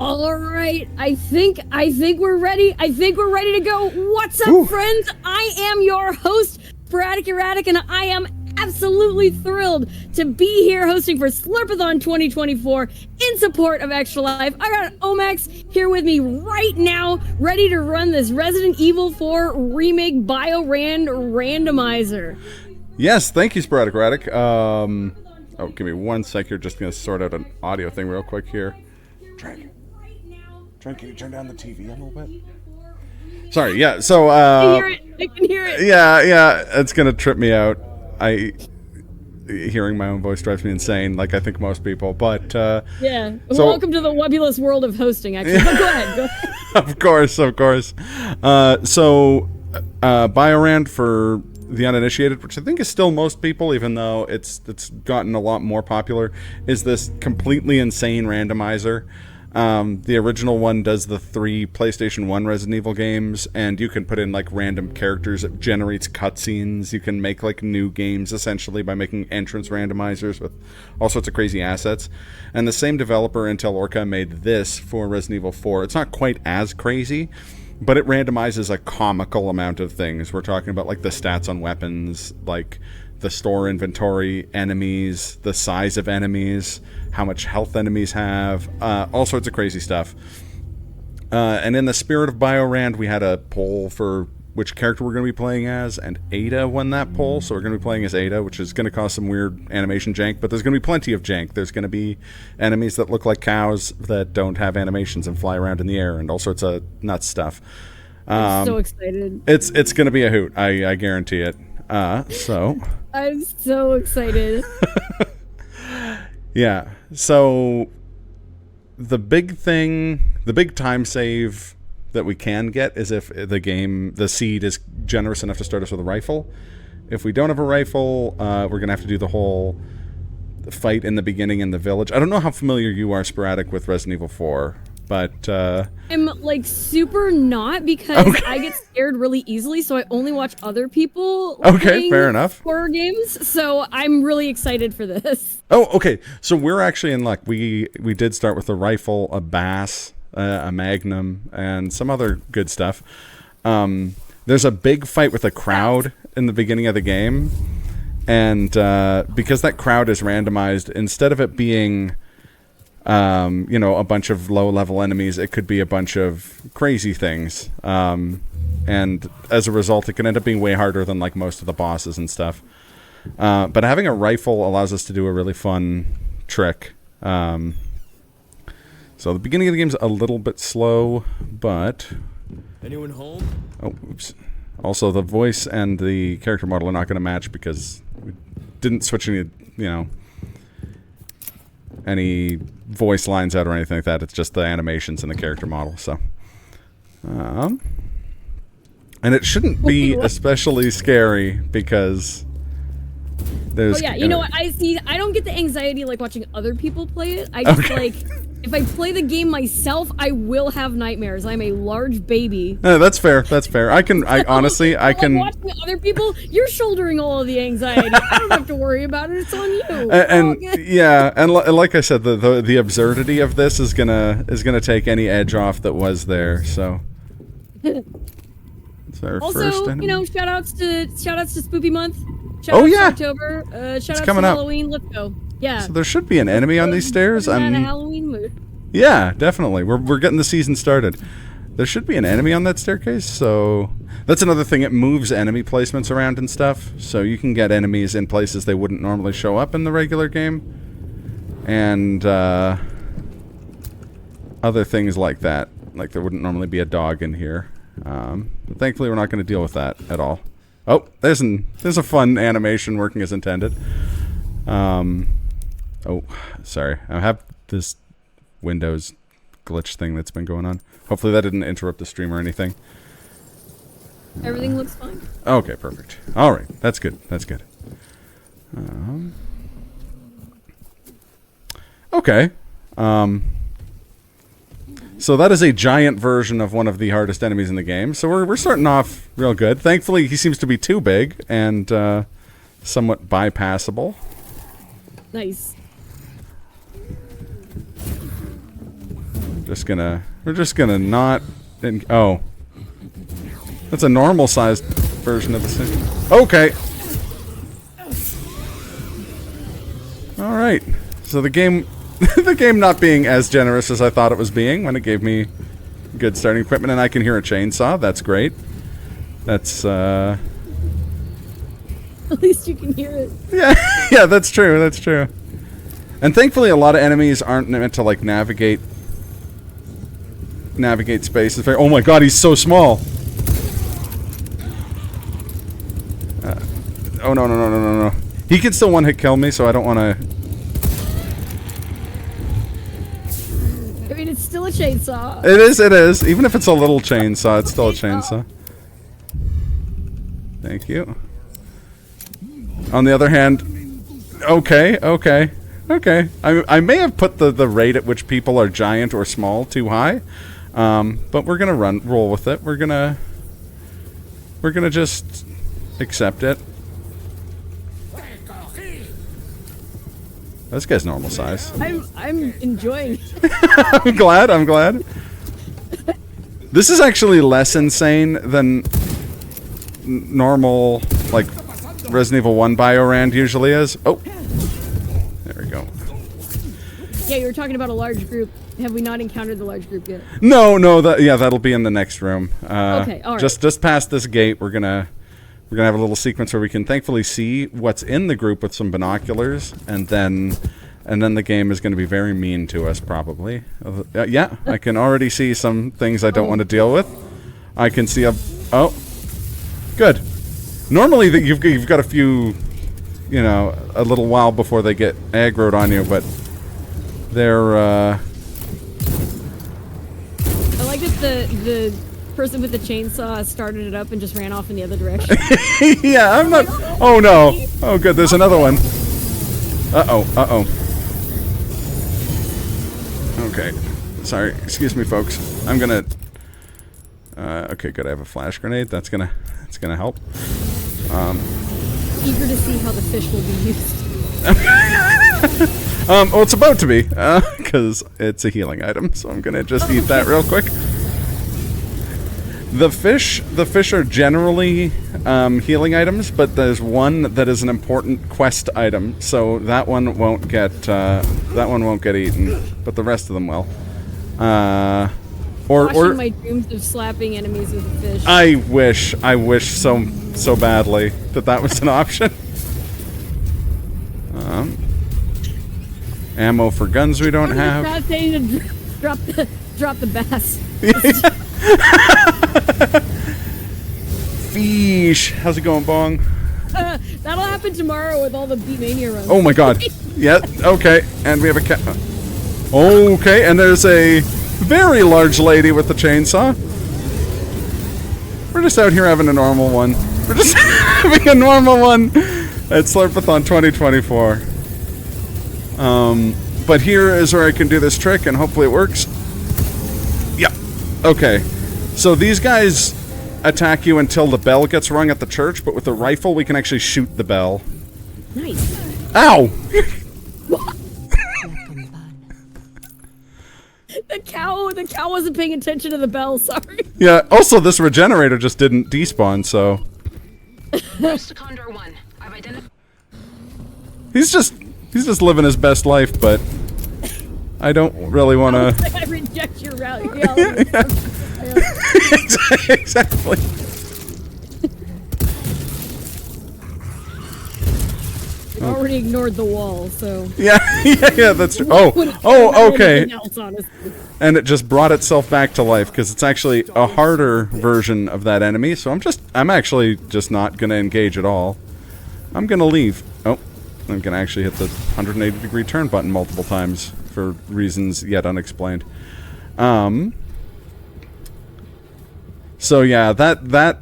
All right, I think we're ready. I think we're ready to go. What's up, friends? I am your host, Sporadic Erratic, and I am absolutely thrilled to be here hosting for Slurpathon 2024 in support of Extra Life. I got Ohmacs here with me right now, ready to run this Resident Evil 4 Remake Biorand randomizer. Yes, thank you, Sporadic Erratic. Oh, give me 1 sec here. Just gonna sort out an audio thing real quick here. Trent, can you turn down the TV a little bit? Sorry, yeah, so, I can hear it. Yeah, it's gonna trip me out. Hearing my own voice drives me insane, like I think most people, but, yeah, so, welcome to the webulous world of hosting, actually. But go ahead. Of course. Biorand, for the uninitiated, which I think is still most people, even though it's gotten a lot more popular, is this completely insane randomizer. The original one does the 3 PlayStation 1 Resident Evil games, and you can put in like random characters. It generates cutscenes. You can make like new games essentially by making entrance randomizers with all sorts of crazy assets. And the same developer, Intel Orca, made this for Resident Evil 4. It's not quite as crazy, but it randomizes a comical amount of things. We're talking about like the stats on weapons, like the store inventory, enemies, the size of enemies, how much health enemies have, all sorts of crazy stuff. And in the spirit of Biorand, we had a poll for which character we're going to be playing as, and Ada won that poll, so we're going to be playing as Ada, which is going to cause some weird animation jank, but there's going to be plenty of jank. There's going to be enemies that look like cows that don't have animations and fly around in the air, and all sorts of nuts stuff. I'm so excited. It's going to be a hoot, I guarantee it. I'm so excited. Yeah, so the big time save that we can get is if the seed is generous enough to start us with a rifle. If we don't have a rifle, we're going to have to do the whole fight in the beginning in the village. I don't know how familiar you are, Sporadic, with Resident Evil 4, but I'm like super not, because I get scared really easily, so I only watch other people playing fair enough. horror games, so I'm really excited for this. Oh, okay. So we're actually in luck. We did start with a rifle, a bass, a magnum, and some other good stuff. There's a big fight with a crowd in the beginning of the game, and because that crowd is randomized, instead of it being a bunch of low-level enemies, it could be a bunch of crazy things. And as a result, it can end up being way harder than like most of the bosses and stuff. But having a rifle allows us to do a really fun trick. So the beginning of the game's a little bit slow, but... Anyone home? Oh, oops. Also, the voice and the character model are not going to match because we didn't switch any voice lines out or anything like that. It's just the animations and the character model. So, and it shouldn't be especially scary because there's. Oh yeah, you know what? I don't get the anxiety like watching other people play it. I just like, if I play the game myself, I will have nightmares. I'm a large baby. That's fair. I honestly can. Watching other people, you're shouldering all of the anxiety. I don't have to worry about it. It's on you. And like I said, the absurdity of this is gonna take any edge off that was there. So. Also, shout outs to Spoopy Month. Shout out October. Shout out to up. Halloween. Let's go. Yeah. So there should be an enemy on these stairs. I'm in a Halloween mood. Yeah, definitely. We're getting the season started. There should be an enemy on that staircase, so that's another thing. It moves enemy placements around and stuff, so you can get enemies in places they wouldn't normally show up in the regular game, and other things like that. Like there wouldn't normally be a dog in here. But thankfully, we're not going to deal with that at all. Oh, there's a fun animation working as intended. Oh, sorry. I have this Windows glitch thing that's been going on. Hopefully that didn't interrupt the stream or anything. Everything looks fine. Okay, perfect. All right, that's good. Okay. So that is a giant version of one of the hardest enemies in the game. So we're starting off real good. Thankfully, he seems to be too big and somewhat bypassable. Nice. We're just gonna not... Oh. That's a normal-sized version of the thing. Okay. Alright. So the game... the game not being as generous as I thought it was being when it gave me good starting equipment, and I can hear a chainsaw. That's great. That's, At least you can hear it. Yeah, yeah, that's true, that's true. And thankfully a lot of enemies aren't meant to, like, navigate space. Oh my god, he's so small! Oh, no. He can still one-hit kill me, so I don't want to... I mean, it's still a chainsaw. It is. Even if it's a little chainsaw, it's still a chainsaw. Thank you. On the other hand... Okay. I may have put the rate at which people are giant or small too high. But we're gonna roll with it. We're gonna just accept it. This guy's normal size. I'm enjoying it. I'm glad. This is actually less insane than normal, like, Resident Evil 1 Biorand usually is. Oh! There we go. Yeah, you were talking about a large group. Have we not encountered the large group yet? No, that'll be in the next room. Okay, alright. Just past this gate, we're gonna have a little sequence where we can thankfully see what's in the group with some binoculars, and then the game is going to be very mean to us, probably. Yeah, I can already see some things I don't want to deal with. I can see oh, good. Normally, you've got a few, a little while before they get aggroed on you, but they're. I like that the person with the chainsaw started it up and just ran off in the other direction. Yeah, I'm not... Oh, no. Oh, good, there's another one. Uh-oh. Okay. Sorry, excuse me, folks. I'm gonna... okay, good, I have a flash grenade. That's gonna help. Eager to see how the fish will be used. Well, it's about to be, because it's a healing item, so I'm gonna just eat that real quick. The fish are generally healing items, but there's one that is an important quest item, so that one won't get eaten, but the rest of them will. Or my dreams of slapping enemies with a fish. I wish so badly that was an option. Ammo for guns we don't have. I'm saying to drop the bass. Fish. How's it going, Bong? That'll happen tomorrow with all the Beatmania runs. Oh my god. Yeah, okay. And we have a cat. Okay, and there's a very large lady with the chainsaw. We're just out here having a normal one. We're just having a normal one at Slurpathon 2024. But here is where I can do this trick, and hopefully it works. Yeah. Okay. So these guys attack you until the bell gets rung at the church, but with a rifle we can actually shoot the bell. Nice. Ow! The cow wasn't paying attention to the bell, sorry. Yeah, also this regenerator just didn't despawn, so... Condor 1. I've identified... He's just living his best life, but I don't really want to... I reject your reality. Exactly. It already ignored the wall, so... Yeah, that's true. Okay. And it just brought itself back to life, because it's actually a harder version of that enemy, so I'm actually just not going to engage at all. I'm going to leave. Oh, I'm going to actually hit the 180-degree turn button multiple times for reasons yet unexplained. So yeah, that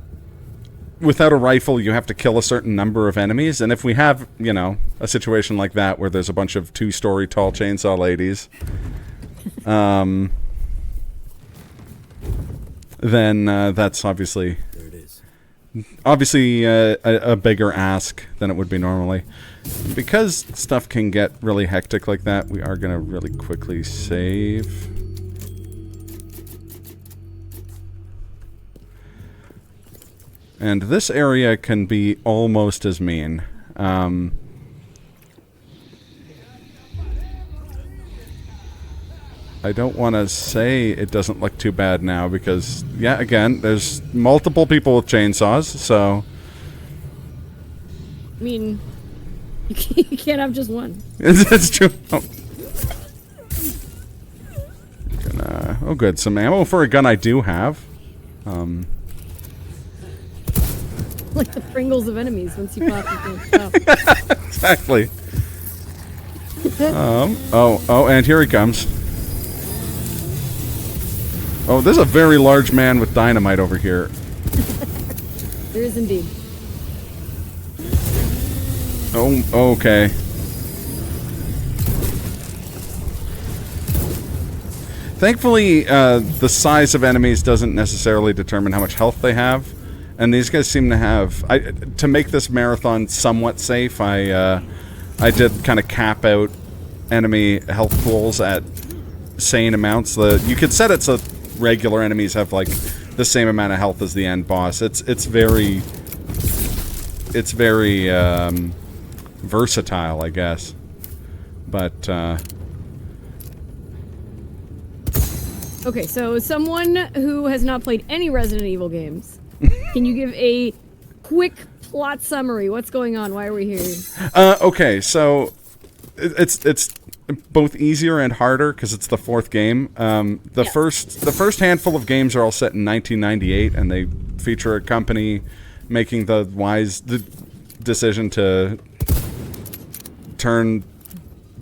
without a rifle you have to kill a certain number of enemies, and if we have, a situation like that where there's a bunch of 2-story tall chainsaw ladies, then that's obviously a bigger ask than it would be normally. Because stuff can get really hectic like that, we are gonna really quickly save. And this area can be almost as mean. I don't want to say it doesn't look too bad now because, yeah, again, there's multiple people with chainsaws, so... I mean, you can't have just one. That's true. Oh, good. Some ammo for a gun I do have. Like the Pringles of enemies once you pop it. Exactly. And here he comes. Oh, there's a very large man with dynamite over here. There is indeed. Oh, okay. Thankfully, the size of enemies doesn't necessarily determine how much health they have. And these guys seem to have... to make this marathon somewhat safe, I did kind of cap out enemy health pools at sane amounts. You could set it so regular enemies have, like, the same amount of health as the end boss. It's very versatile, I guess. But, Okay, so someone who has not played any Resident Evil games, can you give a quick plot summary? What's going on? Why are we here? Okay, so it's both easier and harder because it's the fourth game. The first handful of games are all set in 1998, and they feature a company making the wise decision to turn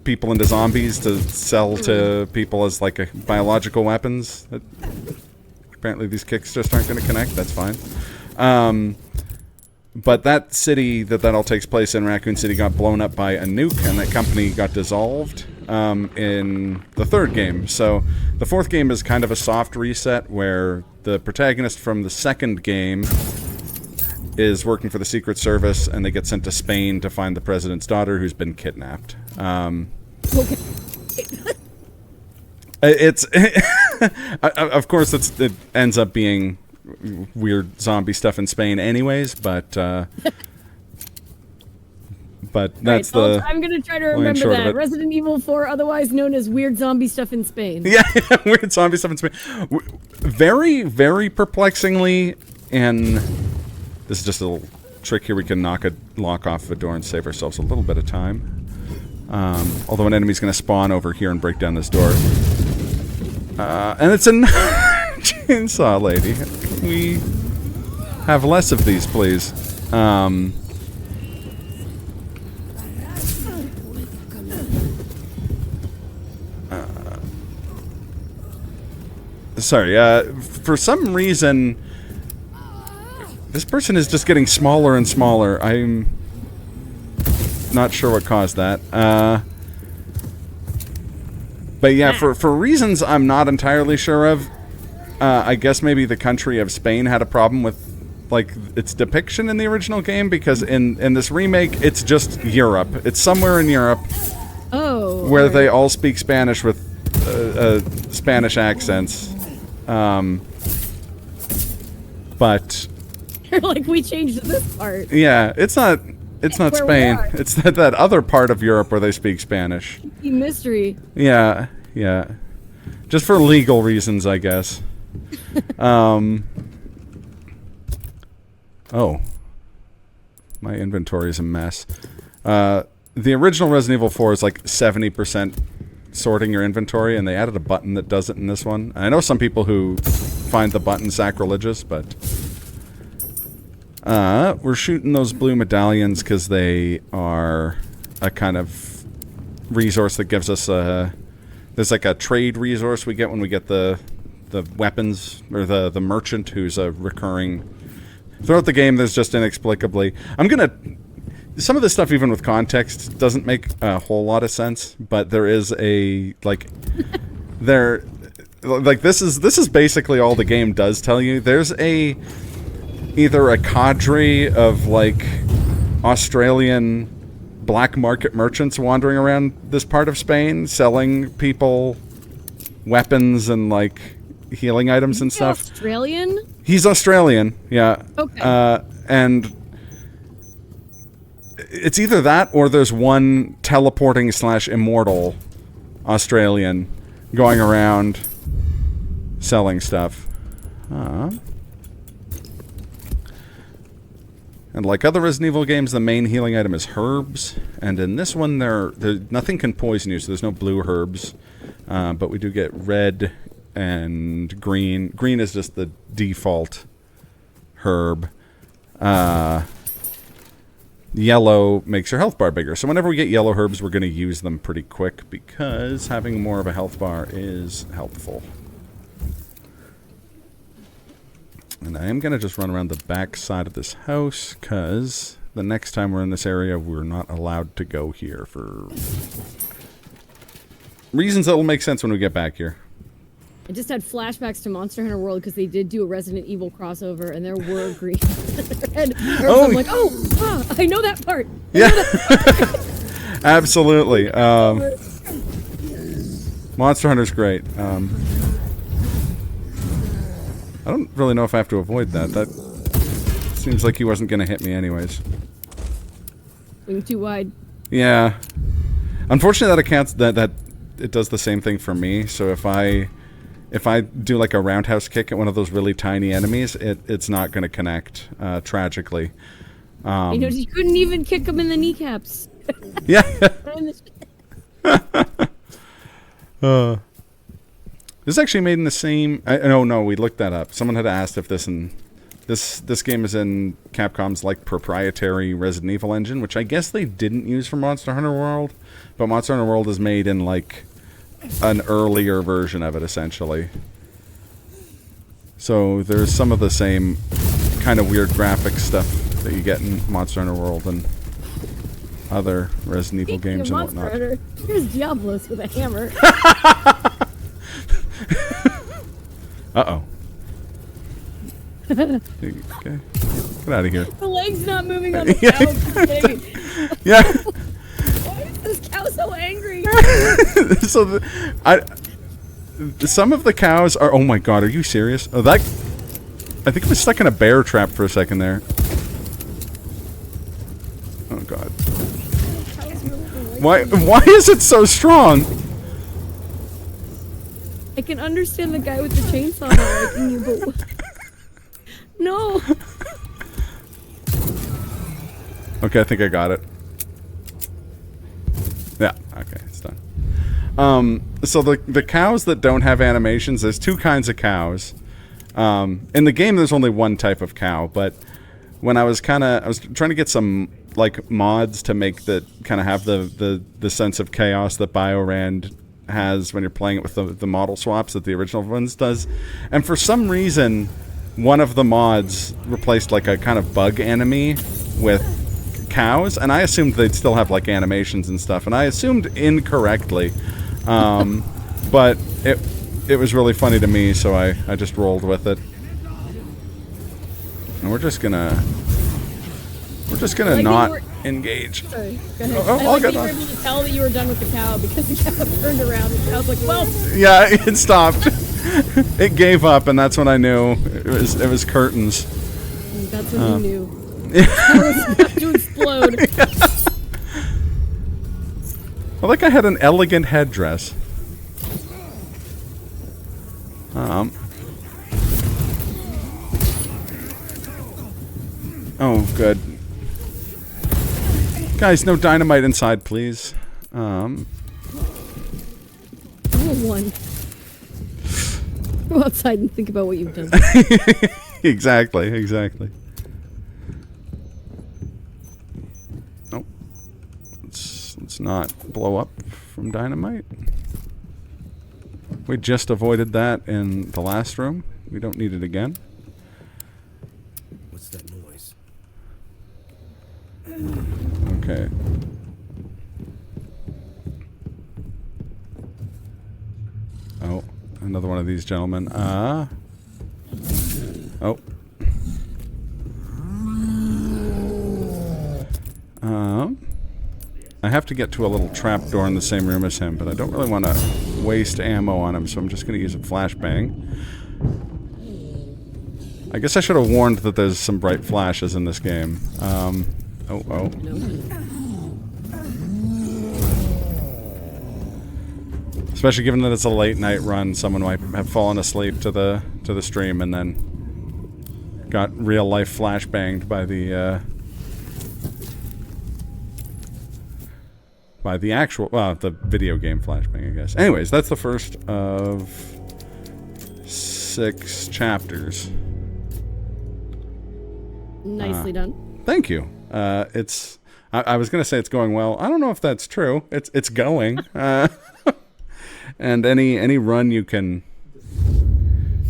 people into zombies to sell to people as like biological weapons. Apparently these kicks just aren't going to connect. That's fine. But that city that all takes place in, Raccoon City, got blown up by a nuke, and that company got dissolved in the third game. So the fourth game is kind of a soft reset where the protagonist from the second game is working for the Secret Service, and they get sent to Spain to find the president's daughter who's been kidnapped. Okay. It's of course it ends up being weird zombie stuff in Spain anyways, but that's right, I'm gonna try to remember that. Resident Evil 4, otherwise known as weird zombie stuff in Spain. Yeah, weird zombie stuff in Spain. Very, very perplexingly, and this is just a little trick here. We can knock a lock off the door and save ourselves a little bit of time. Although an enemy's going to spawn over here and break down this door. And it's a chainsaw lady. Can we have less of these, please? Sorry, for some reason, this person is just getting smaller and smaller. I'm not sure what caused that. But yeah, for reasons I'm not entirely sure of, I guess maybe the country of Spain had a problem with, like, its depiction in the original game, because in this remake, it's just Europe. It's somewhere in Europe where they all speak Spanish with Spanish accents. But... like, we changed this part. Yeah, it's not Spain. It's that other part of Europe where they speak Spanish. Mystery. Yeah. Just for legal reasons, I guess. Oh. My inventory is a mess. The original Resident Evil 4 is like 70% sorting your inventory, and they added a button that does it in this one. I know some people who find the button sacrilegious, but... we're shooting those blue medallions because they are a kind of resource that gives us a... There's like a trade resource we get when we get the weapons, or the merchant who's a recurring... Throughout the game, there's just inexplicably... Some of this stuff, even with context, doesn't make a whole lot of sense, but there is a, like... this is basically all the game does tell you. There's either a cadre of, like, Australian black market merchants wandering around this part of Spain, selling people weapons and, like, healing items and stuff. Australian? He's Australian, yeah. Okay. And it's either that or there's one teleporting / immortal Australian going around selling stuff. And like other Resident Evil games, the main healing item is herbs. And in this one, nothing can poison you, so there's no blue herbs. But we do get red and green. Green is just the default herb. Yellow makes your health bar bigger. So whenever we get yellow herbs, we're going to use them pretty quick because having more of a health bar is helpful. And I am going to just run around the back side of this house because the next time we're in this area, we're not allowed to go here for reasons that will make sense when we get back here. I just had flashbacks to Monster Hunter World because they did do a Resident Evil crossover and there were green and I'm like, I know that part. Yeah. Absolutely. Monster Hunter's great. I don't really know if I have to avoid that. That seems like he wasn't going to hit me anyways. Wing too wide. Yeah. Unfortunately, that accounts that it does the same thing for me. So if I do like a roundhouse kick at one of those really tiny enemies, it's not going to connect, tragically. You couldn't even kick him in the kneecaps. Yeah. This is actually made in the same... No, we looked that up. Someone had asked if this game is in Capcom's like proprietary Resident Evil engine, which I guess they didn't use for Monster Hunter World, but Monster Hunter World is made in like an earlier version of it, essentially. So there's some of the same kind of weird graphic stuff that you get in Monster Hunter World and other Resident Evil games and whatnot. Hunter, here's Diablos with a hammer. Uh-oh. Okay. Get out of here. The leg's not moving on the cow. Yeah. Why is this cow so angry? So some of the cows are... Oh my god, are you serious? Oh, I think I was stuck in a bear trap for a second there. Oh god. Why is it so strong? I can understand the guy with the chainsaw not liking you, but... No! Okay, I think I got it. Yeah, okay, it's done. So the cows that don't have animations, there's two kinds of cows. In the game, there's only one type of cow, but when I was trying to get some like mods to make that kind of have the sense of chaos that Biorand has when you're playing it with the model swaps that the original ones does, and for some reason, one of the mods replaced like a kind of bug enemy with cows, and I assumed they'd still have like animations and stuff, and I assumed incorrectly, but it was really funny to me, so I just rolled with it. And we're just gonna not engage. Sorry, go ahead. I'll get you were able to tell that you were done with the cow because the cow turned around and the cow was like, well... Yeah, it stopped. It gave up, and that's when I knew it was curtains. That's when you knew. The cow was about to explode. I like I had an elegant headdress. Oh, good. Guys, no dynamite inside, please. Rule 1. Go outside and think about what you've done. Exactly. Nope. Let's not blow up from dynamite. We just avoided that in the last room. We don't need it again. What's that noise? Okay. Oh, another one of these gentlemen. Oh. I have to get to a little trap door in the same room as him, but I don't really want to waste ammo on him, so I'm just going to use a flashbang. I guess I should have warned that there's some bright flashes in this game. Oh. Especially given that it's a late night run, someone might have fallen asleep to the stream and then got real life flashbanged by the actual, well, the video game flashbang, I guess. Anyways, that's the first of 6 chapters. Nicely done. Thank you. I was gonna say it's going well. I don't know if that's true. It's going. And any run you can.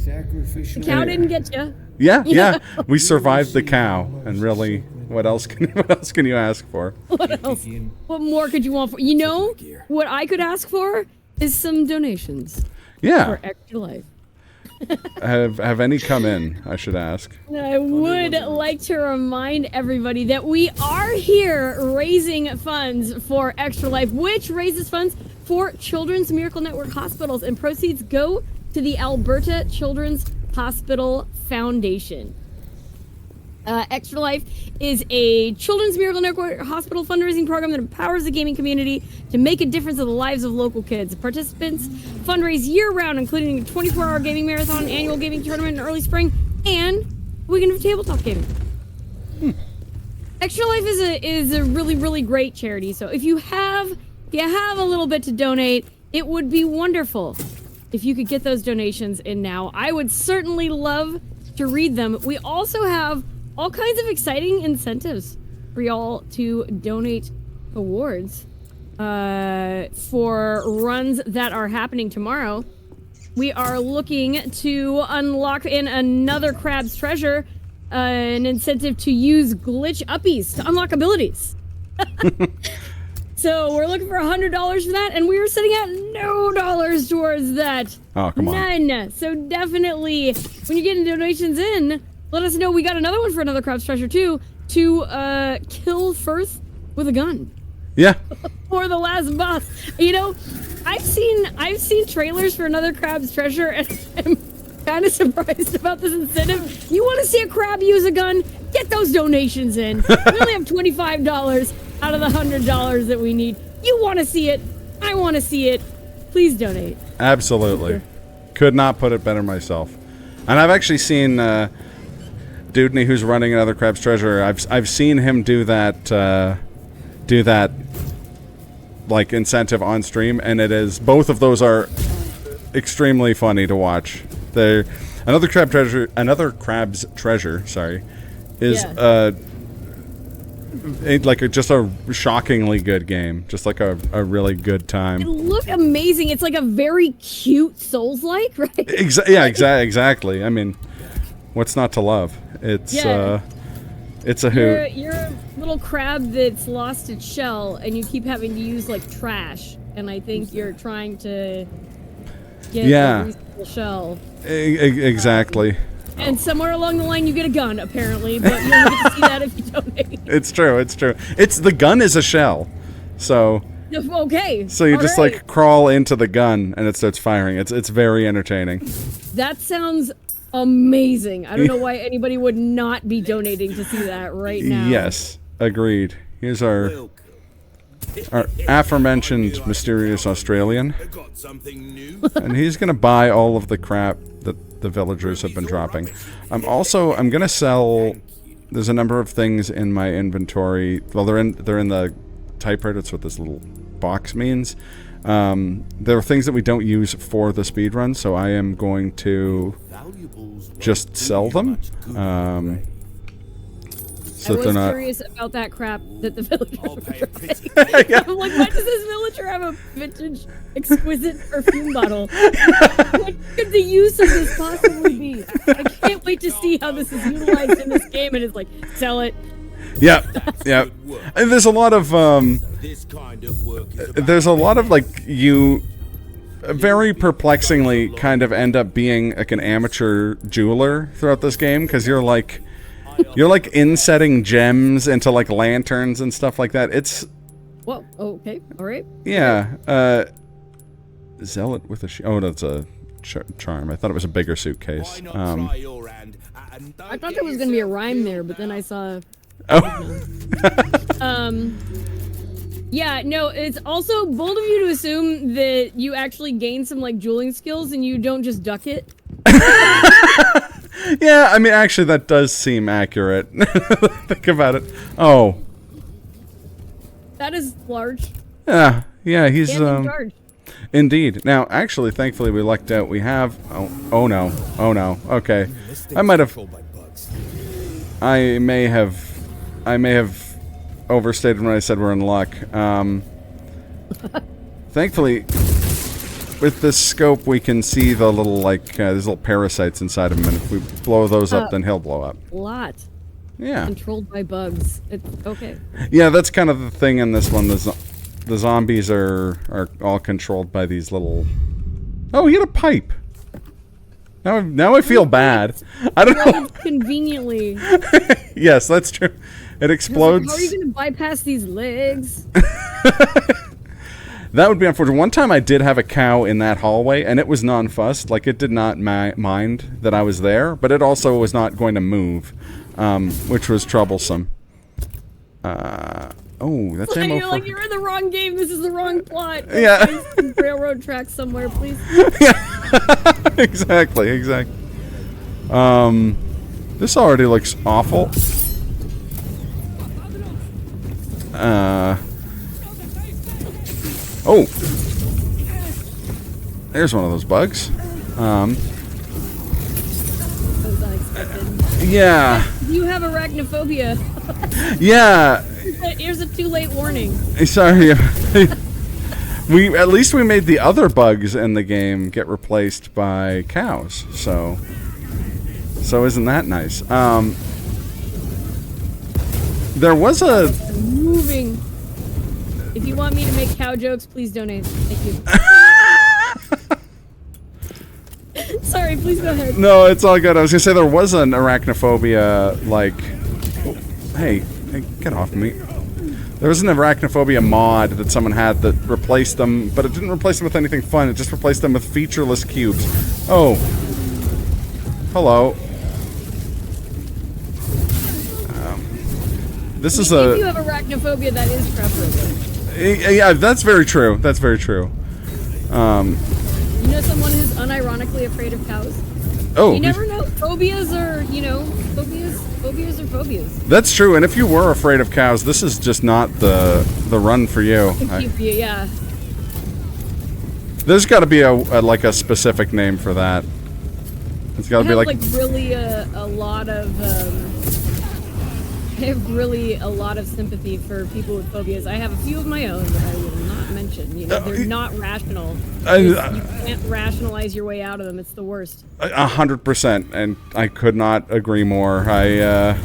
The cow didn't get you. Yeah. We survived the cow, and really, what else can you ask for? What else? What more could you want for? You know, what I could ask for is some donations. Yeah. For Extra Life. Have any come in, I should ask. I would like to remind everybody that we are here raising funds for Extra Life, which raises funds for Children's Miracle Network hospitals, and proceeds go to the Alberta Children's Hospital Foundation. Extra Life is a Children's Miracle Network hospital fundraising program that empowers the gaming community to make a difference in the lives of local kids. Participants fundraise year-round, including a 24-hour gaming marathon, annual gaming tournament in early spring, and weekend of tabletop gaming. Extra Life is a really, really great charity. So if you have a little bit to donate, it would be wonderful if you could get those donations in now. I would certainly love to read them. We also have all kinds of exciting incentives for y'all to donate awards for runs that are happening tomorrow. We are looking to unlock in another Crab's Treasure, an incentive to use glitch uppies to unlock abilities. So we're looking for $100 for that, and we are sitting at no dollars towards that. Oh, come on. None. So definitely, when you're getting donations in, let us know. We got another one for another Crab's Treasure too, to kill Firth with a gun. Yeah. For the last boss. You know, I've seen trailers for another Crab's Treasure, and I'm kind of surprised about this incentive. You want to see a crab use a gun? Get those donations in. We only have $25 out of the $100 that we need. You want to see it? I want to see it. Please donate. Absolutely. Could not put it better myself. And I've actually seen Dudney, who's running another Crab's Treasure. I've seen him do that like incentive on stream, and it is, both of those are extremely funny to watch. They're another Crab's Treasure, sorry, is just a shockingly good game, just like a really good time. It look amazing. It's like a very cute Souls-like, right? Exactly. I mean, what's not to love? It's a hoot. You're a little crab that's lost its shell, and you keep having to use like trash. And I think you're trying to get a reasonable shell. Exactly. And somewhere along the line, you get a gun, apparently, but you don't get to see that if you donate. It's true. The gun is a shell, so. Okay. So you just like crawl into the gun, and it starts firing. It's very entertaining. That sounds amazing. I don't know why anybody would not be donating to see that right now. Yes, agreed. Here's our aforementioned mysterious Australian, and he's gonna buy all of the crap that the villagers have been dropping. I'm gonna sell. There's a number of things in my inventory. Well, they're in the typewriter. That's what this little box means. There are things that we don't use for the speedrun, so I am going to just sell them. So I was curious about that crap that the villagers were dropping. I'm like, why does this villager have a vintage, exquisite perfume bottle? What could the use of this possibly be? I can't wait to see how this is utilized in this game, and it's like, sell it. Yep. And there's a lot of like, you very perplexingly kind of end up being like an amateur jeweler throughout this game, because you're like insetting gems into like lanterns and stuff like that. It's whoa. Oh, okay. All right. Yeah. Zealot with a oh, that's a charm. I thought it was a bigger suitcase. I thought there was gonna be a rhyme there, but then I saw. Oh. Yeah, no, it's also bold of you to assume that you actually gain some, like, dueling skills and you don't just duck it. Yeah, I mean, actually, that does seem accurate. Think about it. Oh. That is large. Yeah, he's, And in charge. Indeed. Now, actually, thankfully, we lucked out. We have... Oh, no. Oh, no. Okay. I may have overstated when I said we're in luck. Thankfully, with this scope, we can see the little, like, there's little parasites inside of him, and if we blow those up, then he'll blow up. Lot. Yeah. Controlled by bugs. It's okay. Yeah, that's kind of the thing in this one. The zombies are all controlled by these little... Oh, he had a pipe. Now I feel bad. I don't know. Conveniently. Yes, that's true. It explodes. How are you going to bypass these legs? That would be unfortunate. One time I did have a cow in that hallway, and it was non-fussed. Like, it did not mind that I was there, but it also was not going to move, which was troublesome. Oh, that's ammo You're like, you're in the wrong game. This is the wrrong plot. Yeah. Railroad tracks somewhere, please. Yeah. Exactly. This already looks awful. Oh. There's one of those bugs. That was unexpected. Yeah. You have arachnophobia. Yeah. Here's a too late warning. Sorry. At least we made the other bugs in the game get replaced by cows. So isn't that nice? There was a moving. If you want me to make cow jokes, please donate. Thank you. Sorry, please go ahead. No, it's all good. I was gonna say there was an arachnophobia, like... Oh, hey, get off me. There was an arachnophobia mod that someone had that replaced them, but it didn't replace them with anything fun. It just replaced them with featureless cubes. Oh. Hello. This is a... If you have arachnophobia, that is preferable. Yeah, that's very true. That's very true. You know someone who's unironically afraid of cows? Oh. You never know. Phobias are, phobias are phobias. That's true, and if you were afraid of cows, this is just not the run for you. Yeah. There's got to be a specific name for that. It's got to be like really a lot of I have really a lot of sympathy for people with phobias. I have a few of my own that I will not mention. They're not rational. You can't rationalize your way out of them. It's the worst. 100%, and I could not agree more. I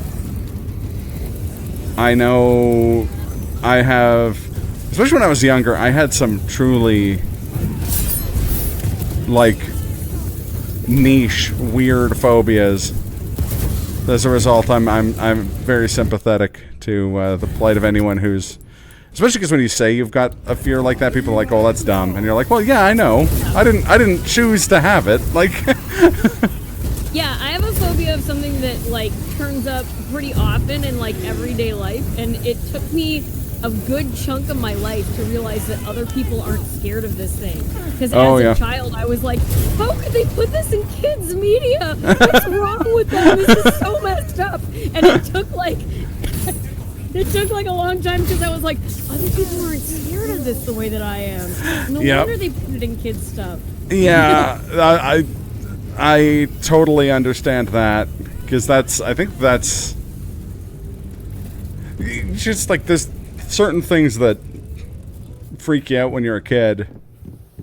know I have, especially when I was younger, I had some truly, like, niche, weird phobias. As a result, I'm very sympathetic to the plight of anyone who's, especially because when you say you've got a fear like that, people are like, "Oh, that's dumb," and you're like, "Well, yeah, I know. I didn't choose to have it." Like, yeah, I have a phobia of something that like turns up pretty often in like everyday life, and it took me a good chunk of my life to realize that other people aren't scared of this thing. Because as a child, I was like, how could they put this in kids' media? What's wrong with them? This is so messed up. And it took like a long time because I was like, other people aren't scared of this the way that I am. No wonder they put it in kids' stuff. Yeah, I totally understand that, because I think that's just like this. Certain things that freak you out when you're a kid,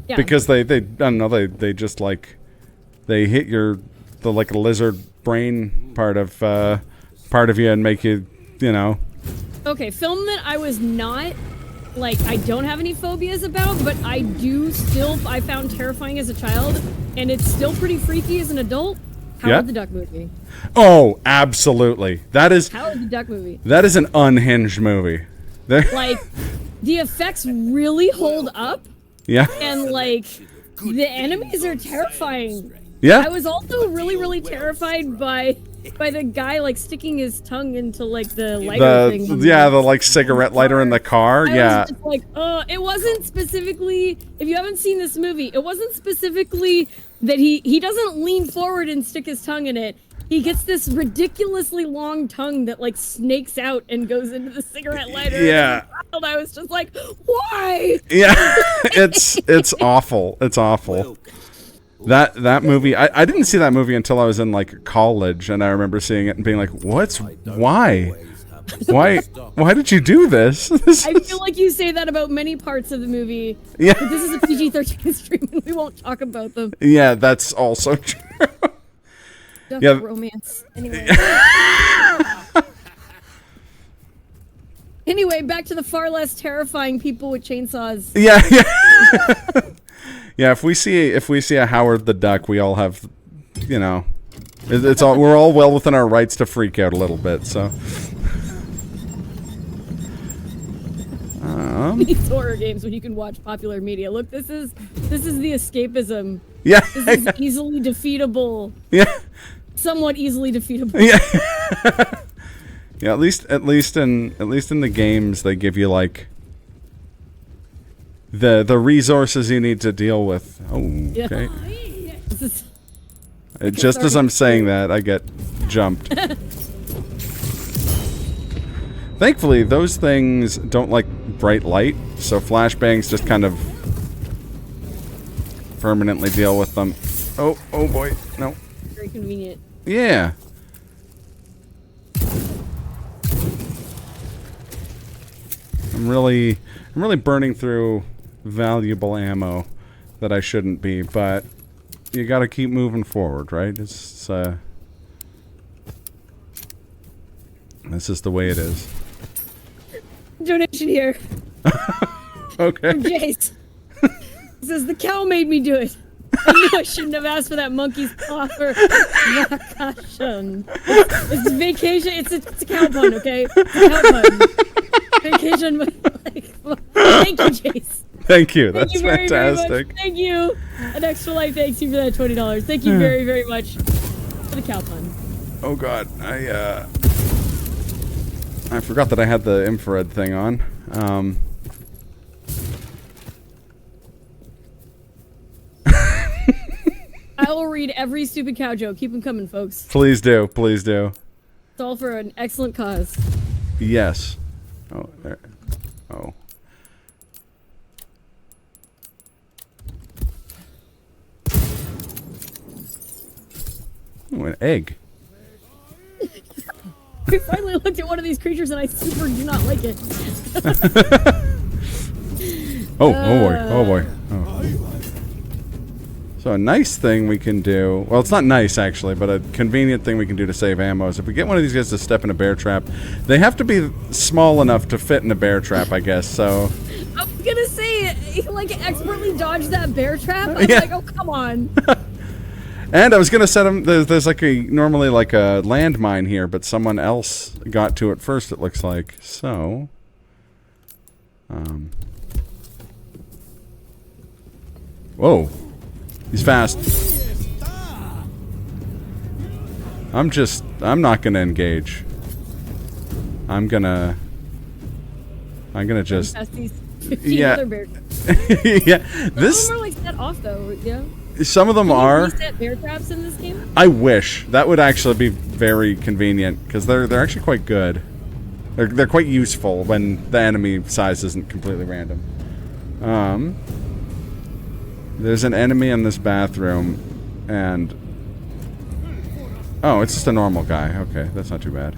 because they I don't know, they just like they hit the like a lizard brain part of you and make you Okay, film that I was not like I don't have any phobias about, but I found terrifying as a child, and it's still pretty freaky as an adult. Howard the Duck movie. Oh, absolutely. That is Howard the Duck movie. That is an unhinged movie. Like, the effects really hold up. Yeah. And, like, the enemies are terrifying. Yeah. I was also really, really terrified by by the guy like sticking his tongue into like the lighter thing. The like cigarette lighter in the car. I was just like, it wasn't specifically. If you haven't seen this movie, it wasn't specifically that he doesn't lean forward and stick his tongue in it. He gets this ridiculously long tongue that like snakes out and goes into the cigarette lighter. Yeah. And I was just like, why? Yeah, it's awful. It's awful. That movie, I didn't see that movie until I was in like college, and I remember seeing it and being like, why did you do this? I feel like you say that about many parts of the movie. Yeah. But this is a PG-13 stream and we won't talk about them. Yeah, that's also true. Duck Yeah. romance. Anyway. Anyway, back to the far less terrifying people with chainsaws. Yeah. Yeah, if we see a Howard the Duck, we all have, you know, we're all well within our rights to freak out a little bit. So, These horror games when you can watch popular media. Look, this is the escapism. yeah, This is easily defeatable. yeah, Somewhat easily defeatable. yeah. Yeah, at least in the games they give you like the resources you need to deal with. Oh, Yeah. okay. This is, Just as I'm saying that, I get jumped. Thankfully, those things don't like bright light, so flashbangs just kind of permanently deal with them. Oh boy, no. very convenient. Yeah. I'm really burning through valuable ammo that I shouldn't be, but you gotta keep moving forward, right? This is the way it is. Donation here. Okay. From Jace. He says, the cow made me do it. I knew I shouldn't have asked for that monkey's paw for vacation. It's vacation. It's a cow pun, okay? It's a cow pun. Vacation. Thank you, Jace. Thank you. Thank That's you very, fantastic. very much. Thank you. An extra life. Thanks you for that $20. Thank you very, very much for the cow pun. Oh god, I forgot that I had the infrared thing on. I will read every stupid cow joke. Keep them coming, folks. Please do, please do. It's all for an excellent cause. Yes. Oh, there. Oh. Oh, an egg. I finally looked at one of these creatures and I super do not like it. Oh boy, oh boy. Oh. So a nice thing we can do, well it's not nice actually, but a convenient thing we can do to save ammo is if we get one of these guys to step in a bear trap, they have to be small enough to fit in a bear trap, I guess, so. I was gonna say, he like expertly dodged that bear trap. I was like, oh come on. And I was gonna set him, there's like normally like a landmine here, but someone else got to it first, it looks like, so. Whoa. He's fast. I'm not gonna engage. I'm gonna just. Past these 15 Yeah. other bear traps. Yeah. Some This. of them are like set off though, yeah. Some of them Can you are. reset bear traps in this game? I wish that would actually be very convenient because they're actually quite good. They're quite useful when the enemy size isn't completely random. There's an enemy in this bathroom, and oh, it's just a normal guy. Okay, that's not too bad.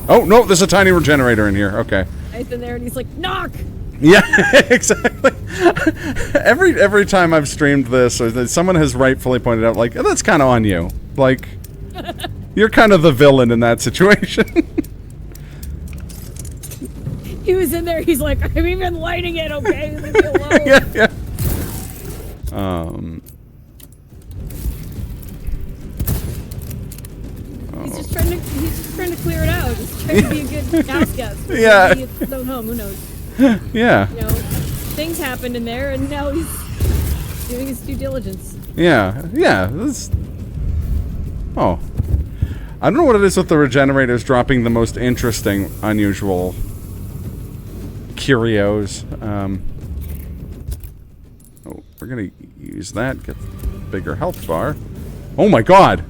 Oh no, there's a tiny regenerator in here. Okay. He's in there and he's like, knock! Yeah, exactly. Every time I've streamed this, or that someone has rightfully pointed out, like, that's kind of on you. Like, you're kind of the villain in that situation. He was in there, he's like, I'm even lighting it, okay? Leave me alone. Yeah. He's just trying to clear it out. He's trying to be a good house guest. Yeah. Maybe it's his own home, who knows? Yeah. You know, things happened in there, and now he's, you know, he's, doing his due diligence. Yeah, yeah. This. He's just trying to clear it out. He's trying to be a good house guest. Maybe it's his own home, who knows? You know, things happened in there, and now he's doing his due diligence. Yeah. Yeah. This. Oh. I don't know what it is with the regenerators dropping the most interesting, unusual curios. Oh, we're gonna use that. Get bigger health bar. Oh my god!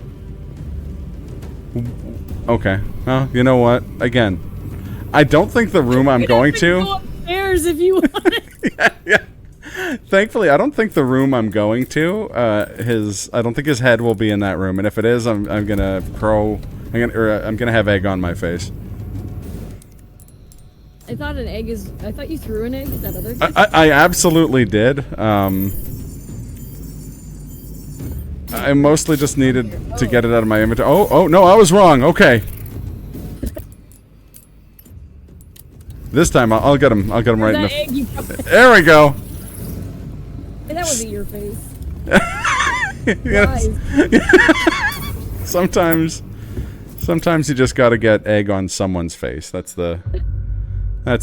Okay. Well, you know what? Again, I don't think the room I'm going to... Go upstairs if you want it. yeah. Thankfully, I don't think the room I'm going to, I don't think his head will be in that room, and if it is, I'm gonna I'm gonna have egg on my face. I thought you threw an egg at that other kid. I absolutely did. I mostly just needed to get it out of my inventory. Oh, no, I was wrong. Okay. This time, I'll get him. I'll get him right in the... Egg you there we go. That wasn't your face. Yes. Sometimes you just gotta get egg on someone's face. That's the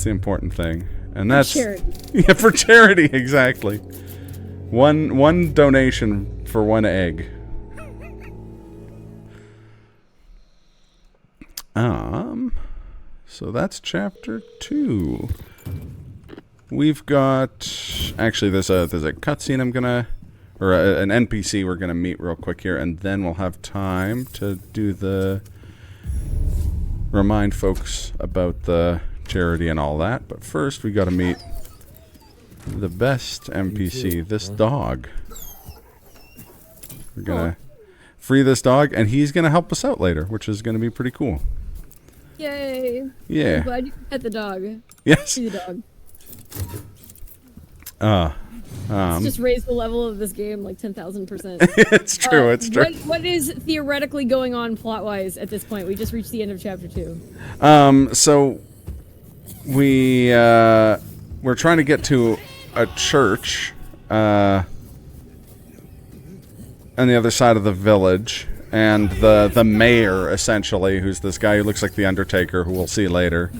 important thing. And that's... For charity. Yeah, for charity, exactly. One donation for one egg. So that's chapter 2. We've got... Actually, there's a cutscene I'm gonna... Or an NPC we're gonna meet real quick here, and then we'll have time to do the... Remind folks about the charity and all that. But first, we gotta meet the best NPC, this dog. We're gonna free this dog, and he's gonna help us out later, which is gonna be pretty cool. Yay. Yeah. I'm glad you pet the dog. Yes. Free the dog. Let's just raise the level of this game like 10,000%. It's true, it's true. What is theoretically going on plot-wise at this point? We just reached the end of chapter 2. So we're trying to get to a church on the other side of the village, and the mayor, essentially, who's this guy who looks like the Undertaker, who we'll see later,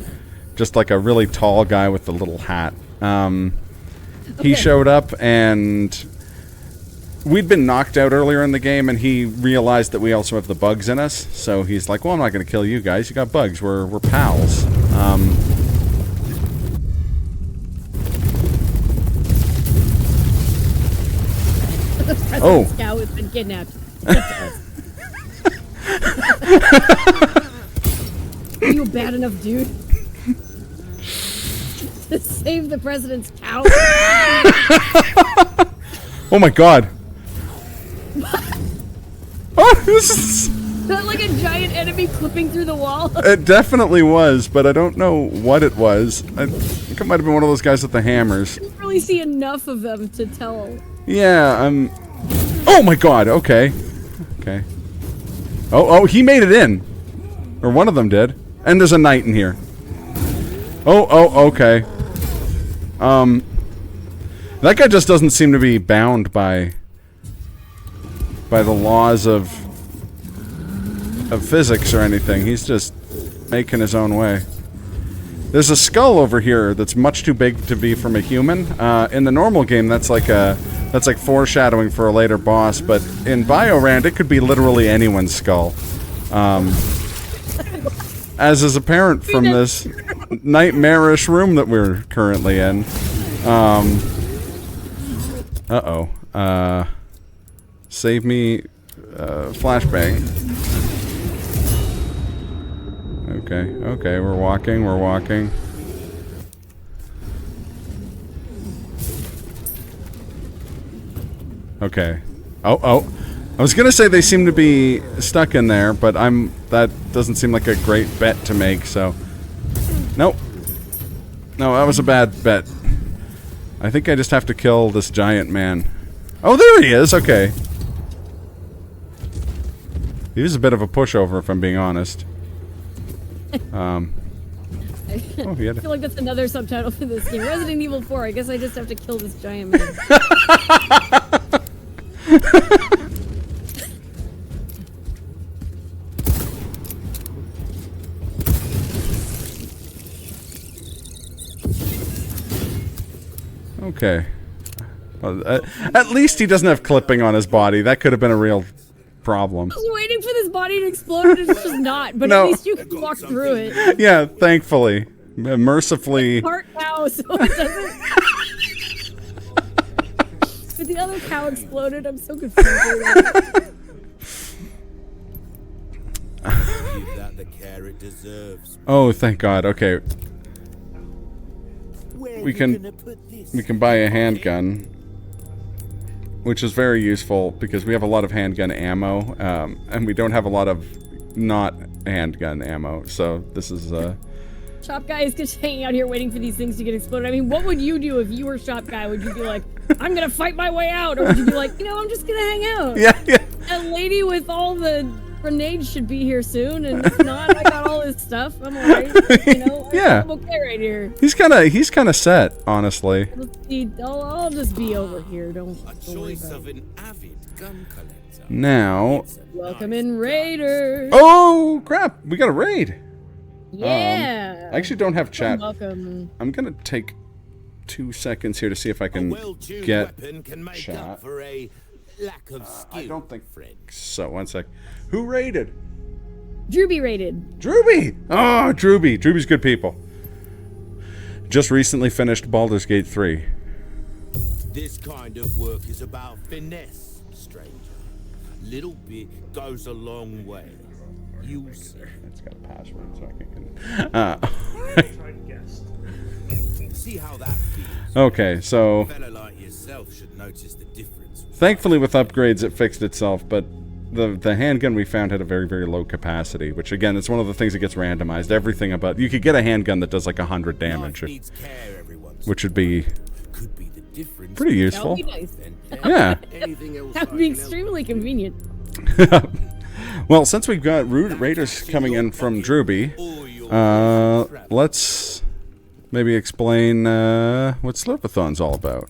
just like a really tall guy with the little hat. He showed up, and we'd been knocked out earlier in the game, and he realized that we also have the bugs in us, so he's like, well, I'm not going to kill you guys, you got bugs, we're pals. President Scout has been kidnapped. Are you a bad enough dude to save the president's cow? Oh my god. Oh, this is... That like a giant enemy clipping through the wall? It definitely was, but I don't know what it was. I think it might have been one of those guys with the hammers. I didn't really see enough of them to tell. Yeah, oh my god, okay. Okay. Oh, he made it in. Or one of them did. And there's a knight in here. Oh, okay. That guy just doesn't seem to be bound by the laws of physics or anything. He's just making his own way. There's a skull over here that's much too big to be from a human. In the normal game, that's like foreshadowing for a later boss, but in Biorand, it could be literally anyone's skull. As is apparent from this nightmarish room that we're currently in. Save me, flashbang. Okay, we're walking. Okay. Oh. I was gonna say they seem to be stuck in there, but that doesn't seem like a great bet to make, so... Nope. No, that was a bad bet. I think I just have to kill this giant man. Oh, there he is! Okay. He was a bit of a pushover, if I'm being honest. I feel like that's another subtitle for this game. Resident Evil 4, I guess I just have to kill this giant man. Okay. Well, at least he doesn't have clipping on his body. That could have been a real problem. I was waiting for this body had exploded. It's just not. But No. at least you can walk through it. Yeah, thankfully. Mercifully. Part cow, so it doesn't. But the other cow exploded. I'm so confused. Give that the care it deserves. Oh, thank God. Okay, Where we you can gonna put this? we can buy a handgun, which is very useful because we have a lot of handgun ammo, and we don't have a lot of not handgun ammo. So this is Shop guy is just hanging out here waiting for these things to get exploded. I mean, what would you do if you were shop guy? Would you be like, I'm gonna fight my way out? Or would you be like, I'm just gonna hang out? yeah. That lady with all the grenades should be here soon, and if not, I got all his stuff. I'm alright. Yeah. I'm okay right here. He's kind of set, honestly. I'll just be over here. Don't A worry choice about of it. an avid gun collector. Now, Welcome in, Raiders. oh crap, we got a raid. Yeah. I actually don't have chat. Welcome. I'm gonna take 2 seconds here to see if I A can well-tuned get. weapon can make chat. up for a lack of skill. I don't think friend. so. 1 sec. Who raided? Drewby raided. Drewby! Oh, Drewby. Drewby's good people. Just recently finished Baldur's Gate 3. This kind of work is about finesse, stranger. Little bit goes a long way. You see. It's got a password, so I can. See how that feels. Okay, so A fella like yourself should notice the difference. thankfully with upgrades it fixed itself, but the handgun we found had a very, very low capacity, which again, it's one of the things that gets randomized. Everything about... You could get a handgun that does like 100 damage, Life needs care every once which would be could be the difference. pretty That useful. would be nice. Yeah. Anything else That would be extremely convenient. Well, since we've got raiders coming in from Drewby, let's maybe explain what Slurpathon's all about.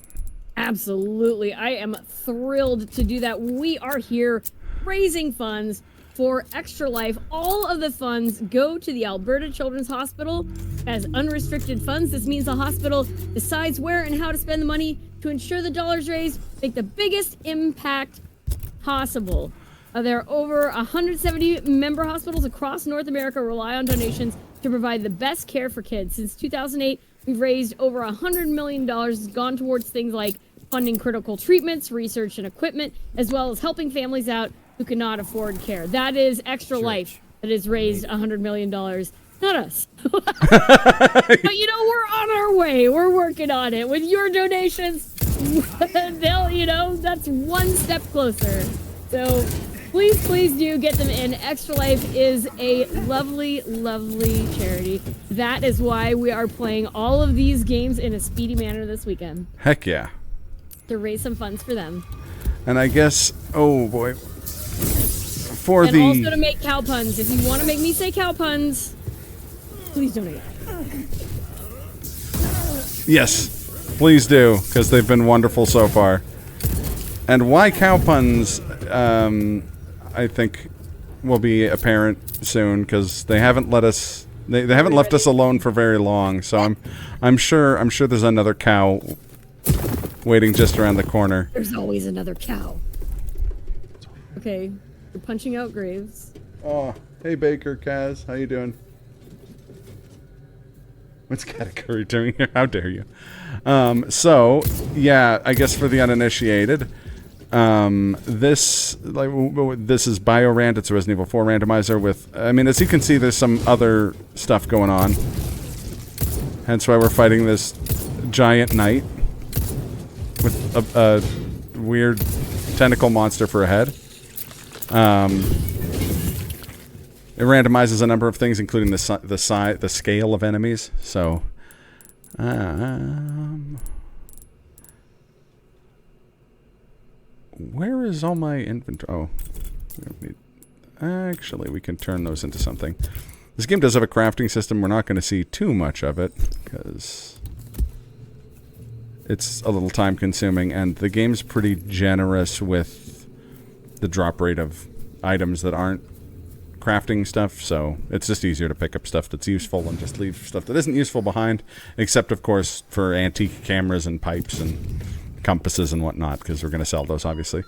Absolutely. I am thrilled to do that. We are here raising funds for Extra Life. All of the funds go to the Alberta Children's Hospital as unrestricted funds. This means the hospital decides where and how to spend the money to ensure the dollars raised make the biggest impact possible. There are over 170 member hospitals across North America rely on donations to provide the best care for kids. Since 2008, we've raised over $100 million, gone towards things like funding critical treatments, research, and equipment, as well as helping families out who cannot afford care. That is Extra Life that has raised $100 million. Not us. But we're on our way. We're working on it. With your donations, that's one step closer. So please do get them in. Extra Life is a lovely, lovely charity. That is why we are playing all of these games in a speedy manner this weekend. Heck yeah. To raise some funds for them. And I guess, oh boy, for And the... also to make cow puns. If you want to make me say cow puns, please donate. Yes, please do, because they've been wonderful so far. And why cow puns, I think, will be apparent soon, because they haven't let us... They haven't left us alone for very long, so I'm sure there's another cow waiting just around the corner. There's always another cow. Okay, you're punching out graves. Oh, hey Baker, Kaz, how you doing? What's Katakuri doing here? How dare you? So, yeah, I guess for the uninitiated, this is Biorand. It's a Resident Evil 4 randomizer with, I mean, as you can see, there's some other stuff going on. Hence why we're fighting this giant knight with a weird tentacle monster for a head. It randomizes a number of things, including the scale of enemies. So, where is all my inventory? Oh, we don't need. Actually, we can turn those into something. This game does have a crafting system. We're not going to see too much of it because it's a little time consuming, and the game's pretty generous with the drop rate of items that aren't crafting stuff, so it's just easier to pick up stuff that's useful and just leave stuff that isn't useful behind, except of course for antique cameras and pipes and compasses and whatnot, because we're going to sell those obviously.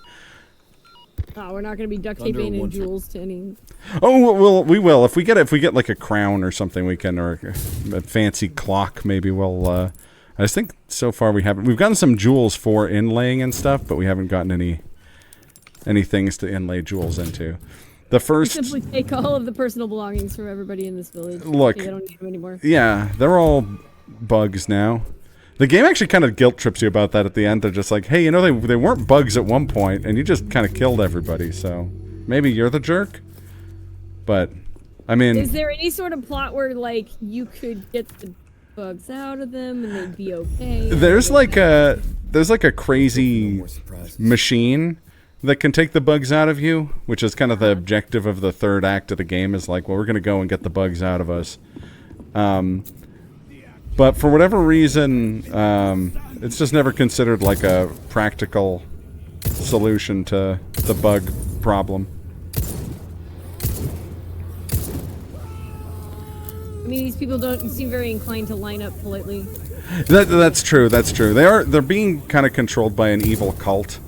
Oh, we're not gonna be duct taping and jewels to any. Oh, we will. If we get like a crown or something, we can, or a fancy clock, maybe we'll. I just think so far we haven't. We've gotten some jewels for inlaying and stuff, but we haven't gotten any things to inlay jewels into. The first. We simply take all of the personal belongings from everybody in this village. Look. They don't need them anymore. Yeah, they're all bugs now. The game actually kind of guilt trips you about that at the end. They're just like, hey, you know, they weren't bugs at one point, and you just kind of killed everybody, so maybe you're the jerk? But, I mean... Is there any sort of plot where, like, you could get the bugs out of them and they'd be okay? There's like a crazy machine that can take the bugs out of you, which is kind of the objective of the third act of the game, is like, well, we're going to go and get the bugs out of us. But for whatever reason, it's just never considered like a practical solution to the bug problem. I mean, these people don't seem very inclined to line up politely. That's true. That's true. They're being kind of controlled by an evil cult,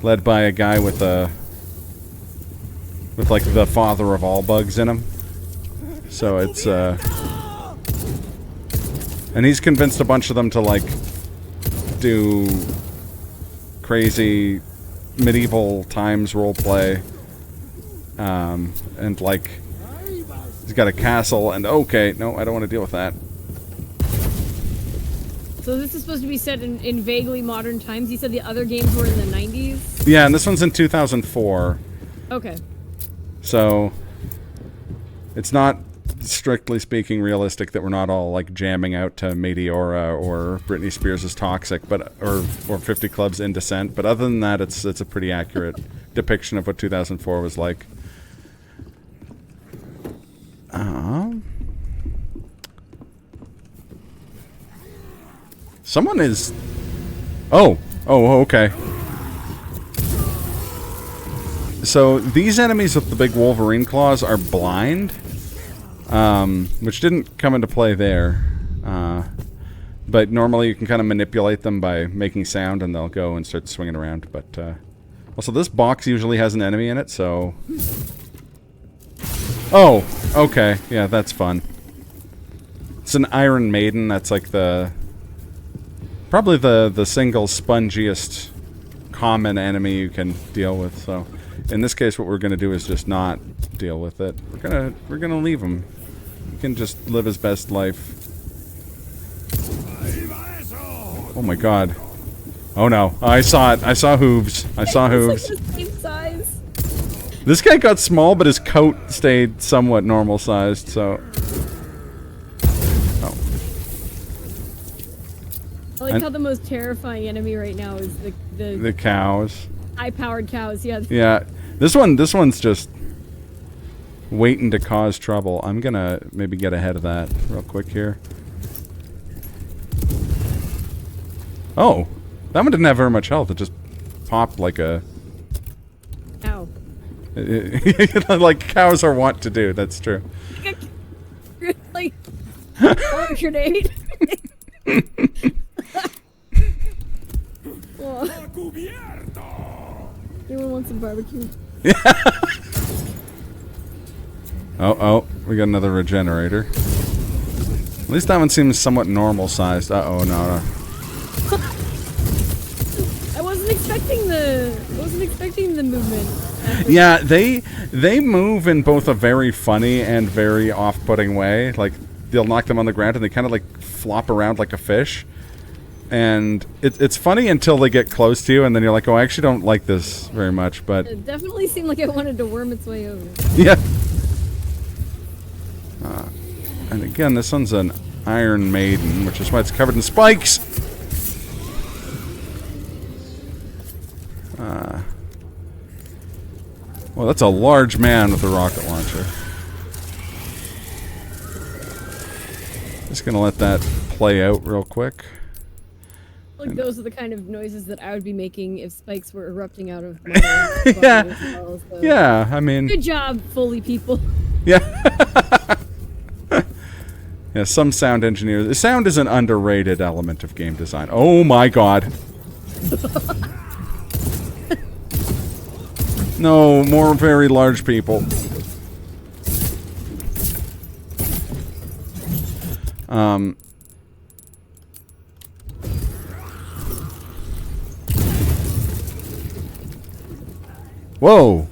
led by a guy with like the father of all bugs in him. So it's and he's convinced a bunch of them to, like, do crazy medieval times roleplay. And, like, he's got a castle, and okay, no, I don't want to deal with that. So this is supposed to be set in vaguely modern times? You said the other games were in the 90s? Yeah, and this one's in 2004. Okay. So, it's not, strictly speaking, realistic that we're not all like jamming out to Meteora or Britney Spears' Toxic, but or 50 Club's Indecent. But other than that, it's a pretty accurate depiction of what 2004 was like. Someone is. Oh, okay. So these enemies with the big Wolverine claws are blind. Which didn't come into play there. But normally you can kind of manipulate them by making sound and they'll go and start swinging around. But, also this box usually has an enemy in it, so... Oh, okay. Yeah, that's fun. It's an Iron Maiden. That's like probably the single spongiest common enemy you can deal with, so... In this case, what we're gonna do is just not deal with it. We're gonna leave him. He can just live his best life. Oh my god. Oh no. I saw it. I saw hooves. I saw hooves. It's like the same size. This guy got small, but his coat stayed somewhat normal sized, so... Oh. I like how the most terrifying enemy right now is the cows. High-powered cows, yeah. Yeah. This one's just waiting to cause trouble. I'm gonna maybe get ahead of that real quick here. Oh, that one didn't have very much health. It just popped like a... Ow. Like cows are wont to do, that's true. Like, a grenade. Oh. Anyone want some barbecue? Oh, we got another regenerator. At least that one seems somewhat normal sized. Uh-oh, no. I wasn't expecting the movement. Yeah, they move in both a very funny and very off-putting way. Like, they'll knock them on the ground and they kind of like flop around like a fish. And it's funny until they get close to you, and then you're like, oh, I actually don't like this very much, but... It definitely seemed like it wanted to worm its way over. Yeah. And again, this one's an Iron Maiden, which is why it's covered in spikes! Well, that's a large man with a rocket launcher. Just gonna let that play out real quick. Like those are the kind of noises that I would be making if spikes were erupting out of my body Yeah. as well, so. Yeah, I mean... Good job, Foley people. Yeah. Yeah, some sound engineers... Sound is an underrated element of game design. Oh my god. No, more very large people. Whoa.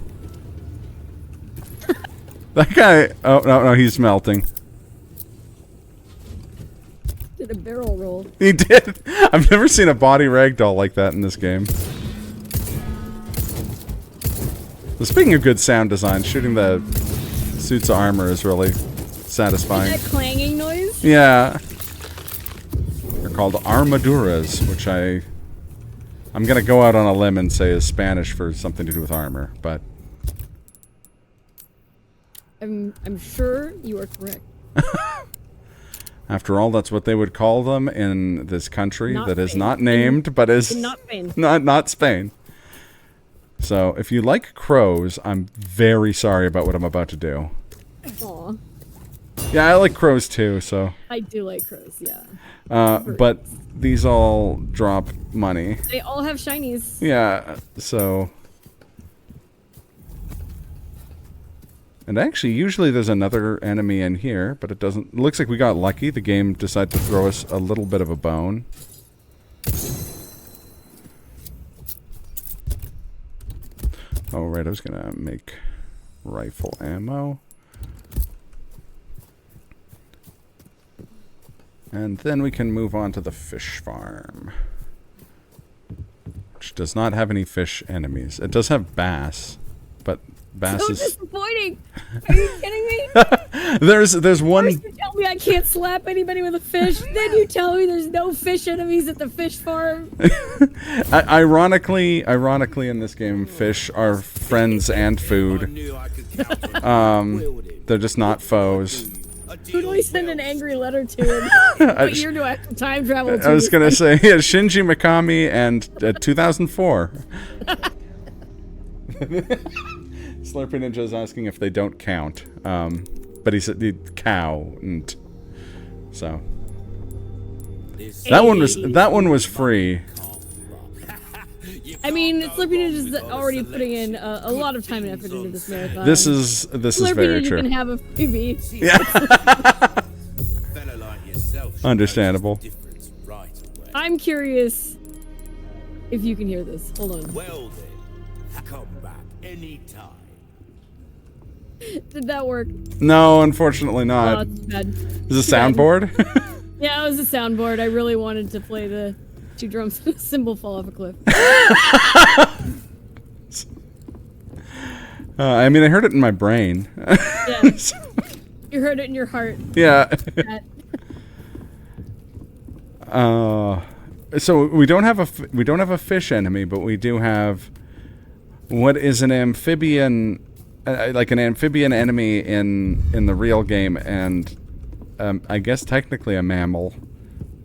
That guy... Oh, no, he's melting. Did a barrel roll. He did. I've never seen a body ragdoll like that in this game. So speaking of good sound design, shooting the suits of armor is really satisfying. That clanging noise? Yeah. They're called armaduras, which I'm gonna go out on a limb and say is Spanish for something to do with armor, but I'm sure you are correct. after all, that's what they would call them in this country Not that is Spain. not named, but is Not Spain. not Spain. So, if you like crows, I'm very sorry about what I'm about to do. Aw. Yeah, I like crows too, so. I do like crows, yeah. But these all drop money. They all have shinies. Yeah, so. And actually, usually there's another enemy in here, but it doesn't. It looks like we got lucky. The game decided to throw us a little bit of a bone. Oh, right, I was gonna make rifle ammo. And then we can move on to the fish farm. Which does not have any fish enemies. It does have bass, but bass So is... disappointing! Are you kidding me? there's one... First you tell me I can't slap anybody with a fish, then you tell me there's no fish enemies at the fish farm. Ironically in this game, fish are friends and I food. knew I could count on you. They're just not foes. Who do we send an angry letter to? And what year do I have to time travel to? I was gonna say, yeah, Shinji Mikami and 2004. Slurpy Ninja is asking if they don't count. But he said the cow, and so that one was free. I mean, Slurpy Ninja's already putting in a lot of time and effort into this marathon. This is Slurpy very Ninja true. can have a freebie. Yeah. Fella like yourself should Understandable. notice the difference right away. I'm curious if you can hear this. Hold on. Well then, come back anytime. Did that work? No, unfortunately Oh, not. that's bad. Is it a soundboard? Yeah, it was a soundboard. I really wanted to play the two drums and a cymbal fall off a cliff. I mean, I heard it in my brain. Yeah. You heard it in your heart. Yeah. Matt. So we don't have a fish enemy, but we do have what is an amphibian, like an amphibian enemy in the real game, and I guess technically a mammal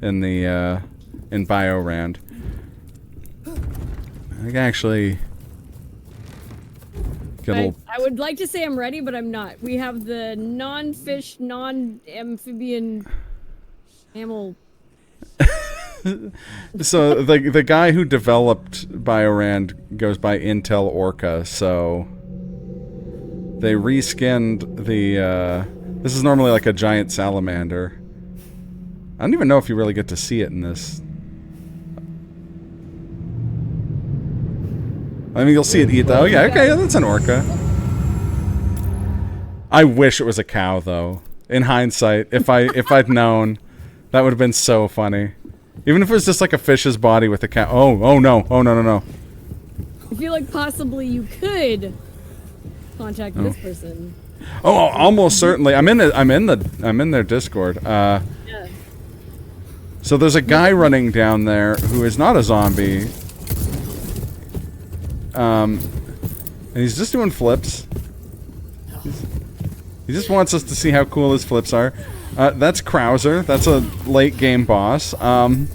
in the in Biorand. I think actually get a little. I would like to say I'm ready, but I'm not. We have the non-fish, non-amphibian mammal. So the guy who developed Biorand goes by Intel Orca, so they reskinned the this is normally like a giant salamander. I don't even know if you really get to see it in this. I mean, you'll see it eat though. Yeah, okay, that's an orca. I wish it was a cow though. In hindsight, if I'd known, that would have been so funny. Even if it was just like a fish's body with a cow. Oh no. I feel like possibly you could contact this person. Oh, almost certainly. I'm in their Discord. Yeah. So there's a guy running down there who is not a zombie. And he's just doing flips. He just wants us to see how cool his flips are. That's Krauser. That's a late game boss. And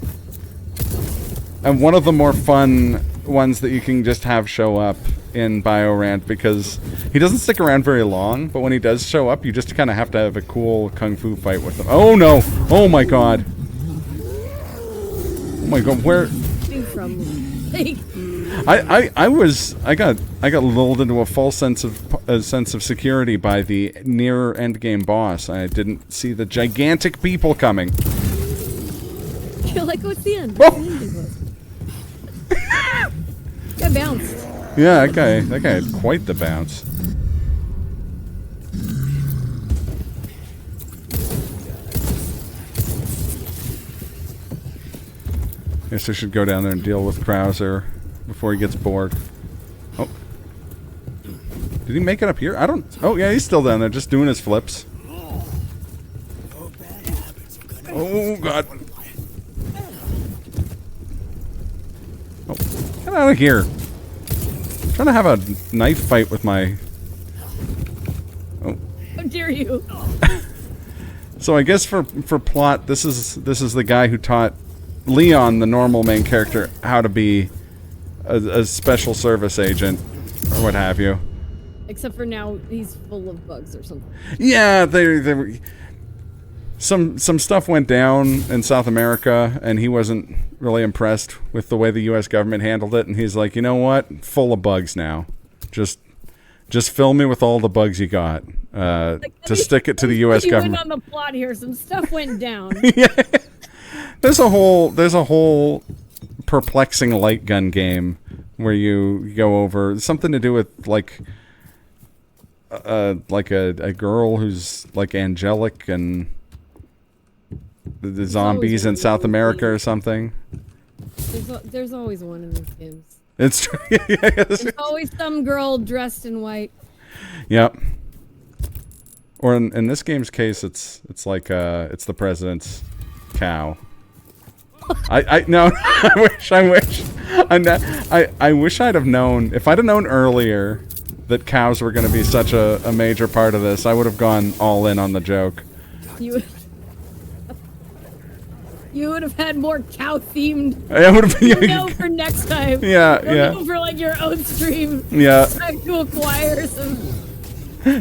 one of the more fun ones that you can just have show up in Biorand, because he doesn't stick around very long, but when he does show up, you just kind of have to have a cool kung fu fight with him. Oh no! Oh my god! Oh my god, where... From, like, I got lulled into a false sense of security by the near end game boss. I didn't see the gigantic people coming. You're like, what's the end? Whoa. Got bounced. Yeah, that guy had quite the bounce. Guess I should go down there and deal with Krauser before he gets bored. Oh. Did he make it up here? I don't... Oh, yeah, he's still down there, just doing his flips. Oh, God. Oh, get out of here. I'm trying to have a knife fight with my... Oh. How dare you? So I guess for plot, this is the guy who taught Leon, the normal main character, how to be a special service agent, or what have you. Except for now, he's full of bugs or something. Yeah, they were... Some stuff went down in South America, and he wasn't really impressed with the way the U.S. government handled it, and he's like, you know what? Full of bugs now. Just fill me with all the bugs you got, to stick it to the U.S. government. Went on the plot here. Some stuff went down. Yeah. There's a whole perplexing light gun game where you go over something to do with like a girl who's like angelic and the zombies in South America or something. There's always one in these games. It's true. There's always some girl dressed in white. Yep. Or in this game's case, it's like it's the president's cow. No, I wish I'd have known. If I'd have known earlier that cows were going to be such a major part of this, I would have gone all in on the joke. You would have had more cow-themed. I would have for next time. Yeah. For like your own stream. Yeah. Time to acquire some.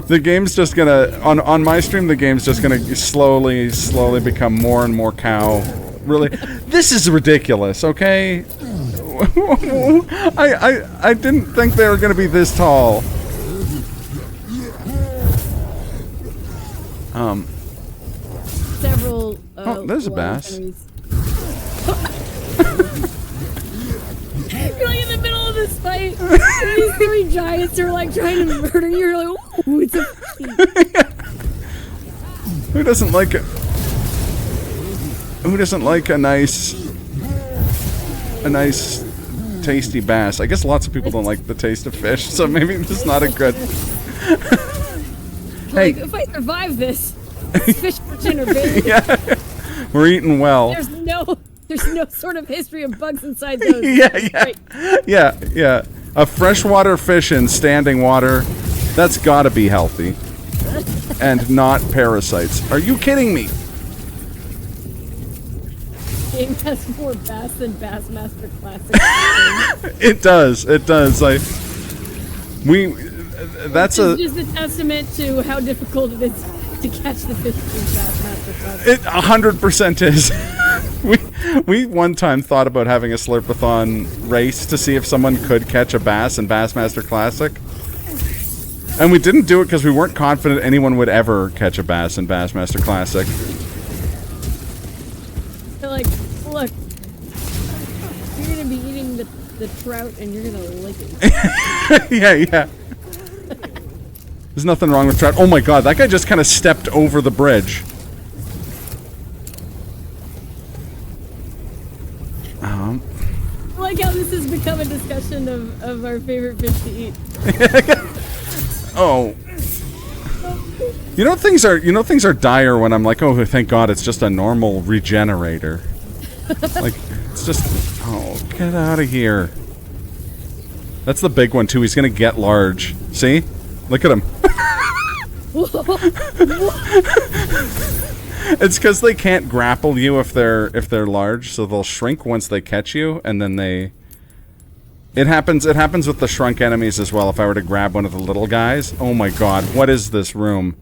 The game's just gonna on my stream. The game's just gonna slowly become more and more cow. Really, this is ridiculous. Okay, I didn't think they were gonna be this tall. Several. Oh, there's a bass. You're like in the middle of this fight. These three giants are like trying to murder you. You're like, ooh, it's a Who doesn't like it? Who doesn't like a nice tasty bass? I guess lots of people don't like the taste of fish, so maybe this is not a good. Like, if I survive this, it's fish for dinner, baby. Yeah, we're eating well. There's no sort of history of bugs inside those. Yeah. A freshwater fish in standing water, that's gotta be healthy. And not parasites. Are you kidding me? Game has more bass than Bassmaster Classic. It does. That's just a testament to how difficult it is to catch the fish in Bassmaster Classic. It 100% is. We one time thought about having a Slurpathon race to see if someone could catch a bass in Bassmaster Classic. And we didn't do it because we weren't confident anyone would ever catch a bass in Bassmaster Classic. They're like, look, you're gonna be eating the trout and you're gonna lick it. Yeah. There's nothing wrong with trout. Oh my god, that guy just kind of stepped over the bridge. I like how this has become a discussion of our favorite fish to eat. Oh. You know things are dire when I'm like, oh, thank God, it's just a normal regenerator. Like, it's just, oh, get out of here. That's the big one too. He's gonna get large. See? Look at him. It's because they can't grapple you if they're large, so they'll shrink once they catch you, and then they. It happens with the shrunk enemies as well. If I were to grab one of the little guys, oh my god, what is this room?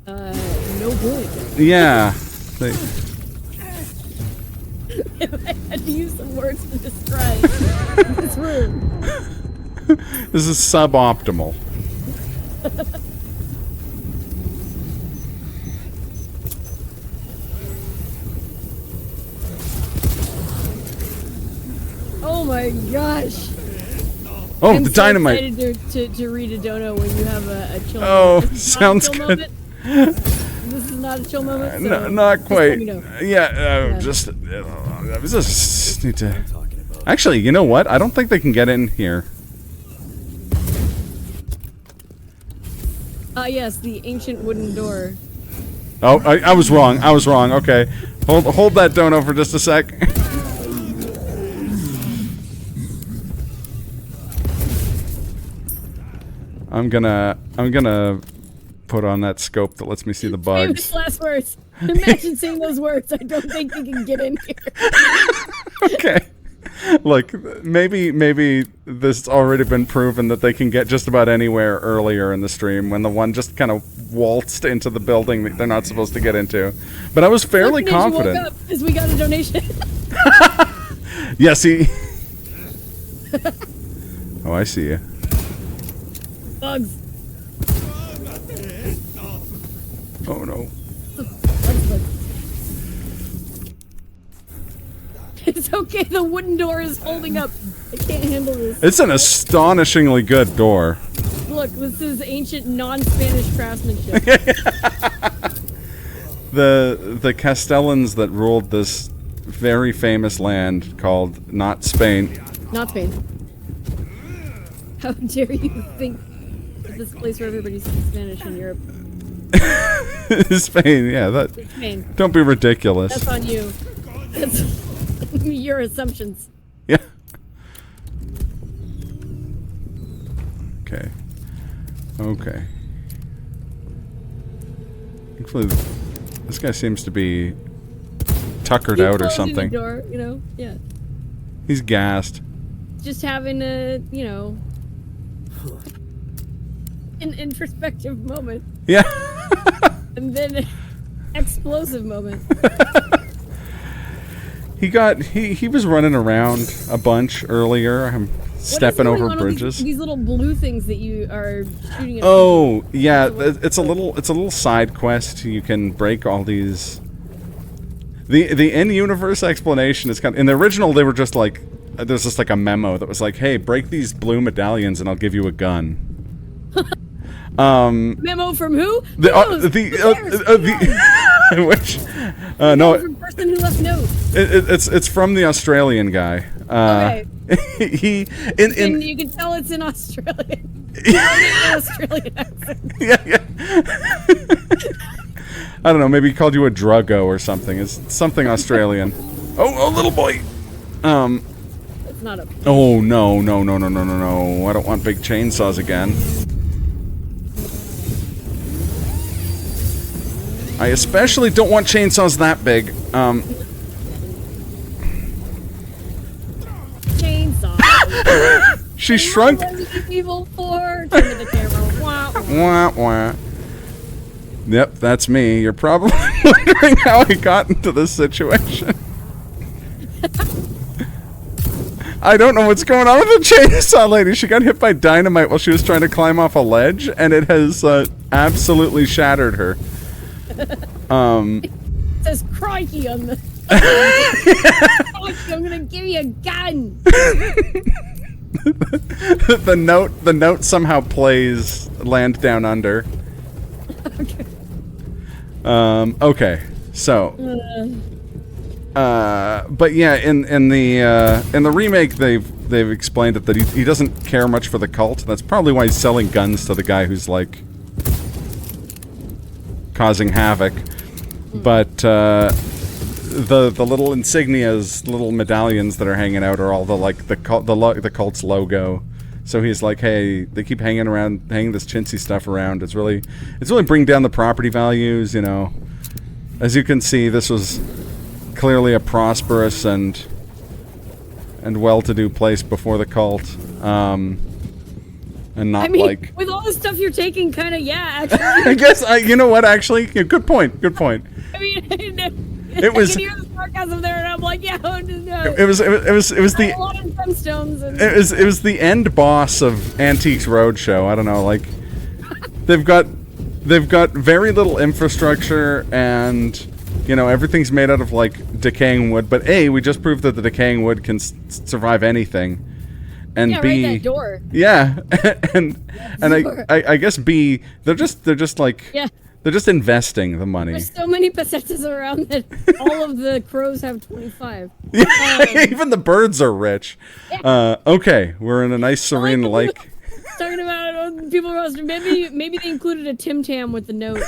No good. Yeah. I had to use some words to describe this room. This is suboptimal. Oh my gosh. Oh, I'm the so dynamite. excited to read a dono when you have a chill Oh, moment. This is not a sounds chill good. moment. This is not a chill moment. So No, not just quite. let me know. Yeah, just need to. Actually, you know what? I don't think they can get in here. Yes, the ancient wooden door. Oh, I was wrong. I was wrong. Okay, hold that dono for just a sec. I'm gonna put on that scope that lets me see the Famous bugs. last words. Imagine saying those words. I don't think they can get in here. Okay. Look, maybe this has already been proven that they can get just about anywhere earlier in the stream when the one just kind of waltzed into the building that they're not supposed to get into. But I was fairly Look, Ninja confident. woke up because we got a donation. Yeah, see. Oh, I see you. Bugs. Oh no. It's okay, the wooden door is holding up. I can't handle this. It's an astonishingly good door. Look, this is ancient non-Spanish craftsmanship. The Castellans that ruled this very famous land called not Spain. Not Spain. How dare you think that this place where everybody speaks Spanish in Europe? Spain, yeah, that. It's Spain. Don't be ridiculous. That's on you. That's your assumptions. Yeah. Okay. Okay. Hopefully, this guy seems to be tuckered Keep out or closing something. The door, you know, yeah. He's gassed. Just having a, you know, an introspective moment, Yeah. and then an explosive moment. He was running around a bunch earlier. I'm stepping over bridges. These little blue things that you are shooting at. Oh, yeah, it's a little side quest. You can break all these. The in-universe explanation is kind of, in the original they were just like, there's just like a memo that was like, hey, break these blue medallions and I'll give you a gun. Memo from who? The which no, From person who left notes. it's from the Australian guy. Okay. In You can tell it's in Australian. Australian accent. yeah. I don't know, maybe he called you a druggo or something. It's something Australian. Oh, little boy. It's not a. Oh no. I don't want big chainsaws again. I especially don't want chainsaws that big. Chainsaw. She shrunk. Resident Evil 4. Turn to the camera. Wow. Wah, wah. Yep, that's me. You're probably wondering how I got into this situation. I don't know what's going on with the chainsaw lady. She got hit by dynamite while she was trying to climb off a ledge, and it has absolutely shattered her. It says crikey on the. Crikey, I'm gonna give you a gun. the note somehow plays Land Down Under. Okay. Okay. So. But yeah, in the remake, they've explained that he doesn't care much for the cult. That's probably why he's selling guns to the guy who's like causing havoc. But the little insignias, little medallions that are hanging out are all the cult's logo. So he's like, hey, they keep hanging this chintzy stuff around. It's really bringing down the property values, you know. As you can see, this was clearly a prosperous and well-to-do place before the cult. and not I mean, like. with all the stuff you're taking, kind of, yeah, actually. I guess you know what? Actually, yeah, good point. Good point. I mean, It was. I can hear the sarcasm there, and I'm like, yeah, no. It was the. A lot of gemstones. And... It was the end boss of Antiques Roadshow. I don't know, like they've got very little infrastructure, and you know everything's made out of like decaying wood. But A, we just proved that the decaying wood can survive anything, and yeah, B, right, that door. yeah, and I guess B, they're just like Yeah. they're just investing the money. There's so many pesetas around that all of the crows have 25. Even the birds are rich. Yeah. Okay, we're in a nice serene lake. Talking about people roasting. Maybe they included a Tim Tam with the note.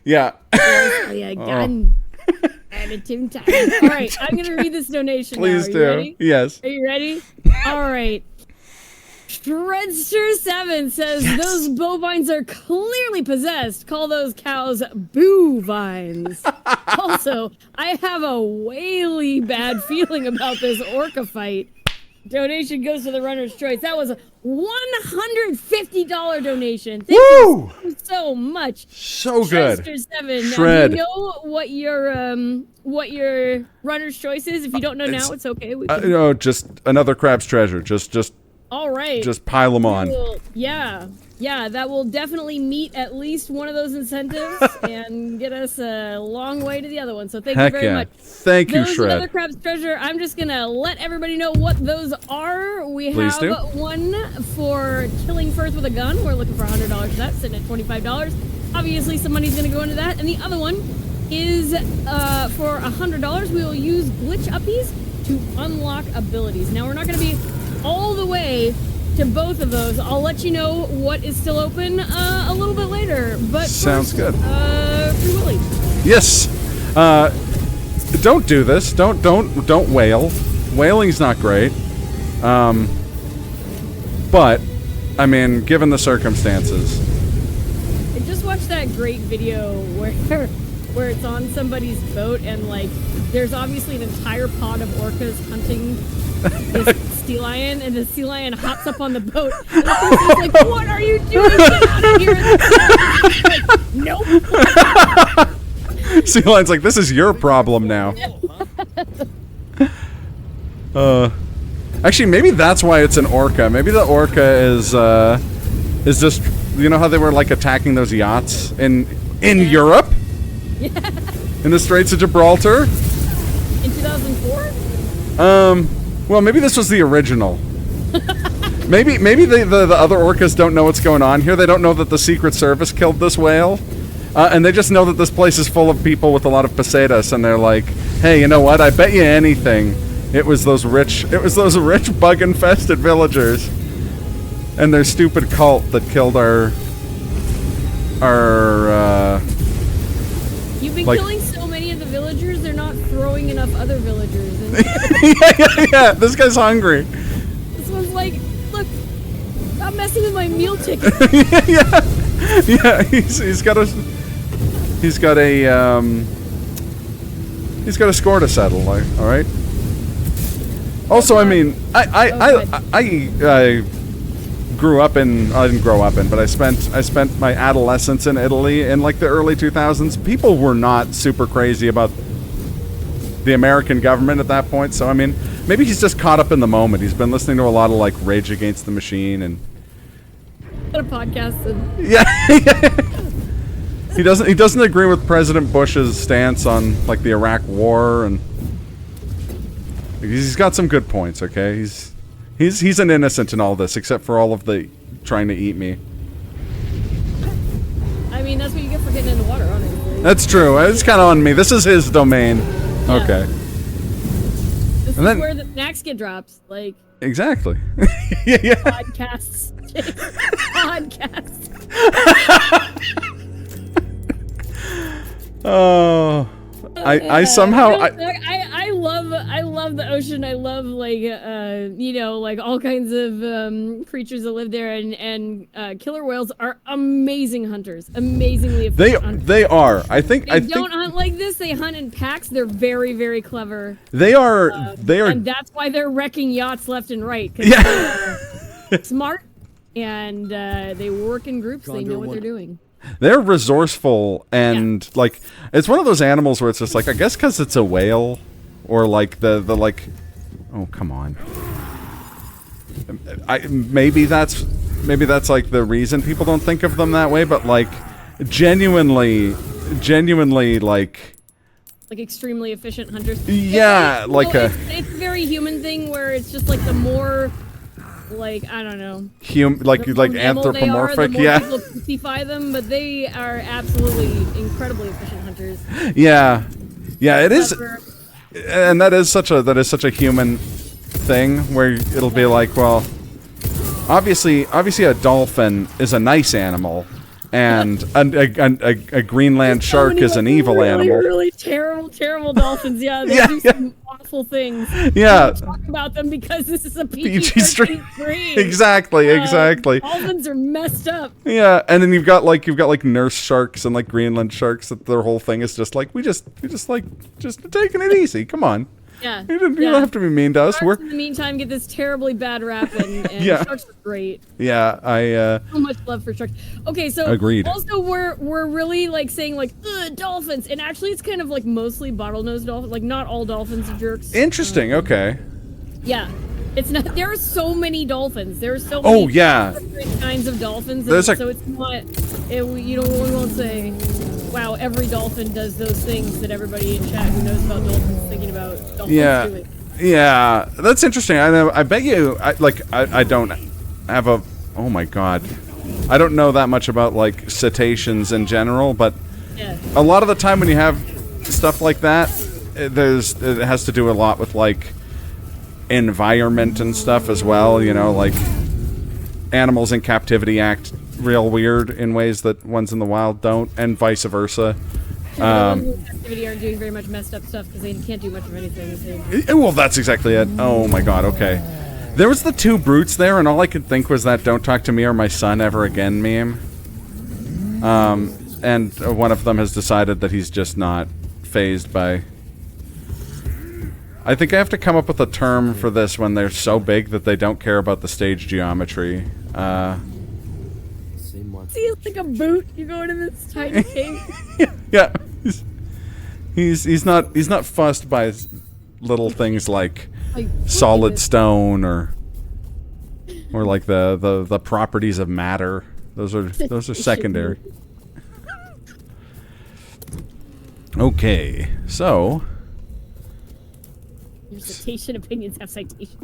Yeah. Yeah, gun. And a Tim Tam. All right, I'm gonna read this donation. Please now. Are you do. ready? Yes. Are you ready? All right. Shredster7 says those bovines are clearly possessed. Call those cows boo-vines. Also, I have a whaley bad feeling about this orca fight. Donation goes to the runner's choice. That was a $150 donation. Thank Woo! you so much. So good. Shredster7. Shred. Now, do you know what your runner's choice is? If you don't know now, it's okay. We can... No, just another crab's treasure. Just All right. Just pile them on. Cool. Yeah, that will definitely meet at least one of those incentives and get us a long way to the other one. So thank you very much. Thank you, Those Shred. Another Crab's Treasure. I'm just gonna let everybody know what those are. We Please have do. one for killing Firth with a gun. We're looking for $100 for that, sitting at $25. Obviously, some money's gonna go into that. And the other one is for $100. We will use glitch uppies to unlock abilities. Now we're not gonna be all the way to both of those. I'll let you know what is still open a little bit later. But Sounds first, good. Free Willy. Yes. Don't do this. Don't whale. Whaling's not great. But I mean, given the circumstances. I just watched that great video where it's on somebody's boat and like there's obviously an entire pod of orcas hunting this sea lion, and the sea lion hops up on the boat and the person's like, what are you doing? Get out of here. Like, nope. Sea lion's like, this is your problem now. Actually, maybe that's why it's an orca. Maybe the orca is just, you know how they were like attacking those yachts in Europe? Yeah. In the Straits of Gibraltar? In 2004? Well, maybe this was the original. maybe the other orcas don't know what's going on here. They don't know that the Secret Service killed this whale. And they just know that this place is full of people with a lot of pesetas, and they're like, hey, you know what? I bet you anything it was those rich bug-infested villagers and their stupid cult that killed our You've been like, killing so many of the villagers, they're not throwing enough other villagers in. yeah. This guy's hungry. This one's like, look, stop messing with my meal ticket. yeah. He's got a score to settle. Like, all right. Also, I mean, I grew up in. I didn't grow up in, but I spent my adolescence in Italy in like the early 2000s. People were not super crazy about the American government at that point. So I mean, maybe he's just caught up in the moment. He's been listening to a lot of like Rage Against the Machine and A podcast and yeah. He doesn't agree with President Bush's stance on like the Iraq War, and he's got some good points. Okay, he's an innocent in all this, except for all of the trying to eat me. I mean, that's what you get for getting in the water, honestly. That's true. It's kind of on me. This is his domain. Yeah. Okay. This And is then- where the snacks get dropped. Like Exactly. yeah. podcasts. Podcasts. Oh. I somehow I love love the ocean. I love like like all kinds of creatures that live there, and killer whales are amazing hunters, amazingly efficient hunters. They are. I think They don't hunt like this. They hunt in packs. They're very, very clever. They are. And that's why they're wrecking yachts left and right. Yeah. They're smart, and they work in groups. They know what they're doing. They're resourceful, and like it's one of those animals where it's just like, I guess because it's a whale, or like the like, oh come on. Maybe that's like the reason people don't think of them that way, but like genuinely like Extremely efficient hunters. Yeah, it's a very human thing where it's just like the more, like, I don't know, like anthropomorphic. The more people crucify them, but they are absolutely incredibly efficient hunters. Yeah, it is, and that is such a human thing where it'll be like, well, obviously a dolphin is a nice animal, and a Greenland shark is an evil animal. Really terrible dolphins. Yeah, they do some awful things. Yeah, we talk about them because this is a PG-13 screen. Exactly. Dolphins are messed up. Yeah, and then you've got like nurse sharks and like Greenland sharks that their whole thing is just like we just taking it easy. Come on. Yeah. You don't have to be mean to us. Sharks, in the meantime, get this terribly bad rap, and sharks are great. Yeah, so much love for sharks. Okay, so agreed. Also, we're really like saying like dolphins, and actually, it's kind of like mostly bottlenose dolphins. Like not all dolphins are jerks. Interesting. Okay. Yeah, it's not. There are so many dolphins. There are so many different kinds of dolphins. So it's not. We won't say, wow, every dolphin does those things that everybody in chat who knows about dolphins is thinking about dolphins doing. Yeah, that's interesting. I know. I bet you. I don't have a. Oh my god, I don't know that much about like cetaceans in general, but a lot of the time when you have stuff like that, it has to do a lot with like environment and stuff as well. You know, like animals in captivity act real weird in ways that ones in the wild don't, and vice versa. The ones in captivity aren't doing very much messed up stuff because they can't do much of anything. Well, that's exactly it. Oh my god, okay. There was the two brutes there, and all I could think was that "Don't talk to me or my son ever again" meme. And one of them has decided that he's just not phased by... I think I have to come up with a term for this when they're so big that they don't care about the stage geometry. See, it's like a boot. You go into this tiny cave. Yeah. He's not fussed by little things like solid stone or like the properties of matter. Those are secondary. Okay, so your citation opinions have citation.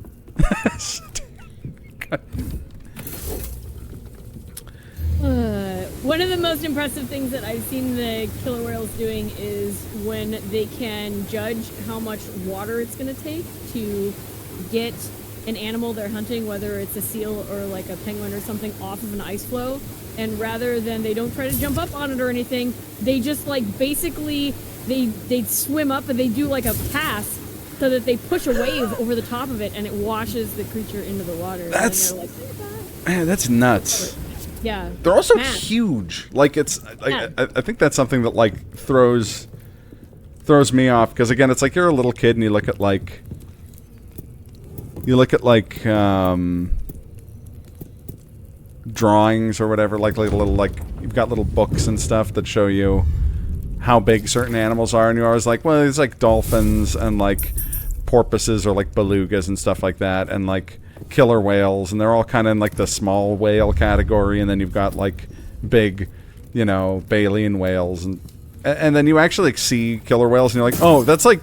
One of the most impressive things that I've seen the killer whales doing is when they can judge how much water it's going to take to get an animal they're hunting, whether it's a seal or like a penguin or something, off of an ice floe. And rather than, they don't try to jump up on it or anything, they just like basically they swim up and they do like a pass so that they push a wave over the top of it and it washes the creature into the water. That's, and they're like, man, that's nuts. Yeah. They're also huge. Like it's like, I think that's something that like throws me off, because again, it's like you're a little kid and you look at like drawings or whatever, like little like you've got little books and stuff that show you how big certain animals are, and you're always like, well, it's like dolphins and like porpoises or like belugas and stuff like that, and like killer whales, and they're all kind of in like the small whale category, and then you've got like big, you know, baleen whales, and then you actually see killer whales and you're like, oh, that's like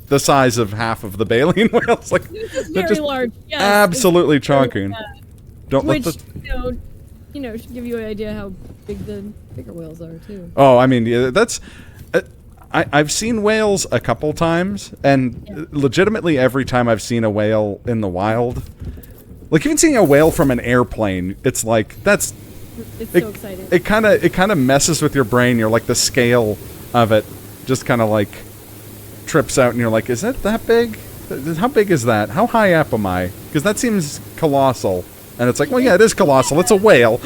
the size of half of the baleen whales. Like they're just large. Yes, absolutely chonking. Don't which, let the should give you an idea how big the bigger whales are too. Oh, I mean, yeah, that's I've seen whales a couple times, and legitimately every time I've seen a whale in the wild, like even seeing a whale from an airplane, it's like it's so exciting. It kind of messes with your brain. You're like, the scale of it just kind of like trips out and you're like, is it that big? How big is that? How high up am I? Because that seems colossal. And it's like, well, yeah, it is colossal. It's a whale.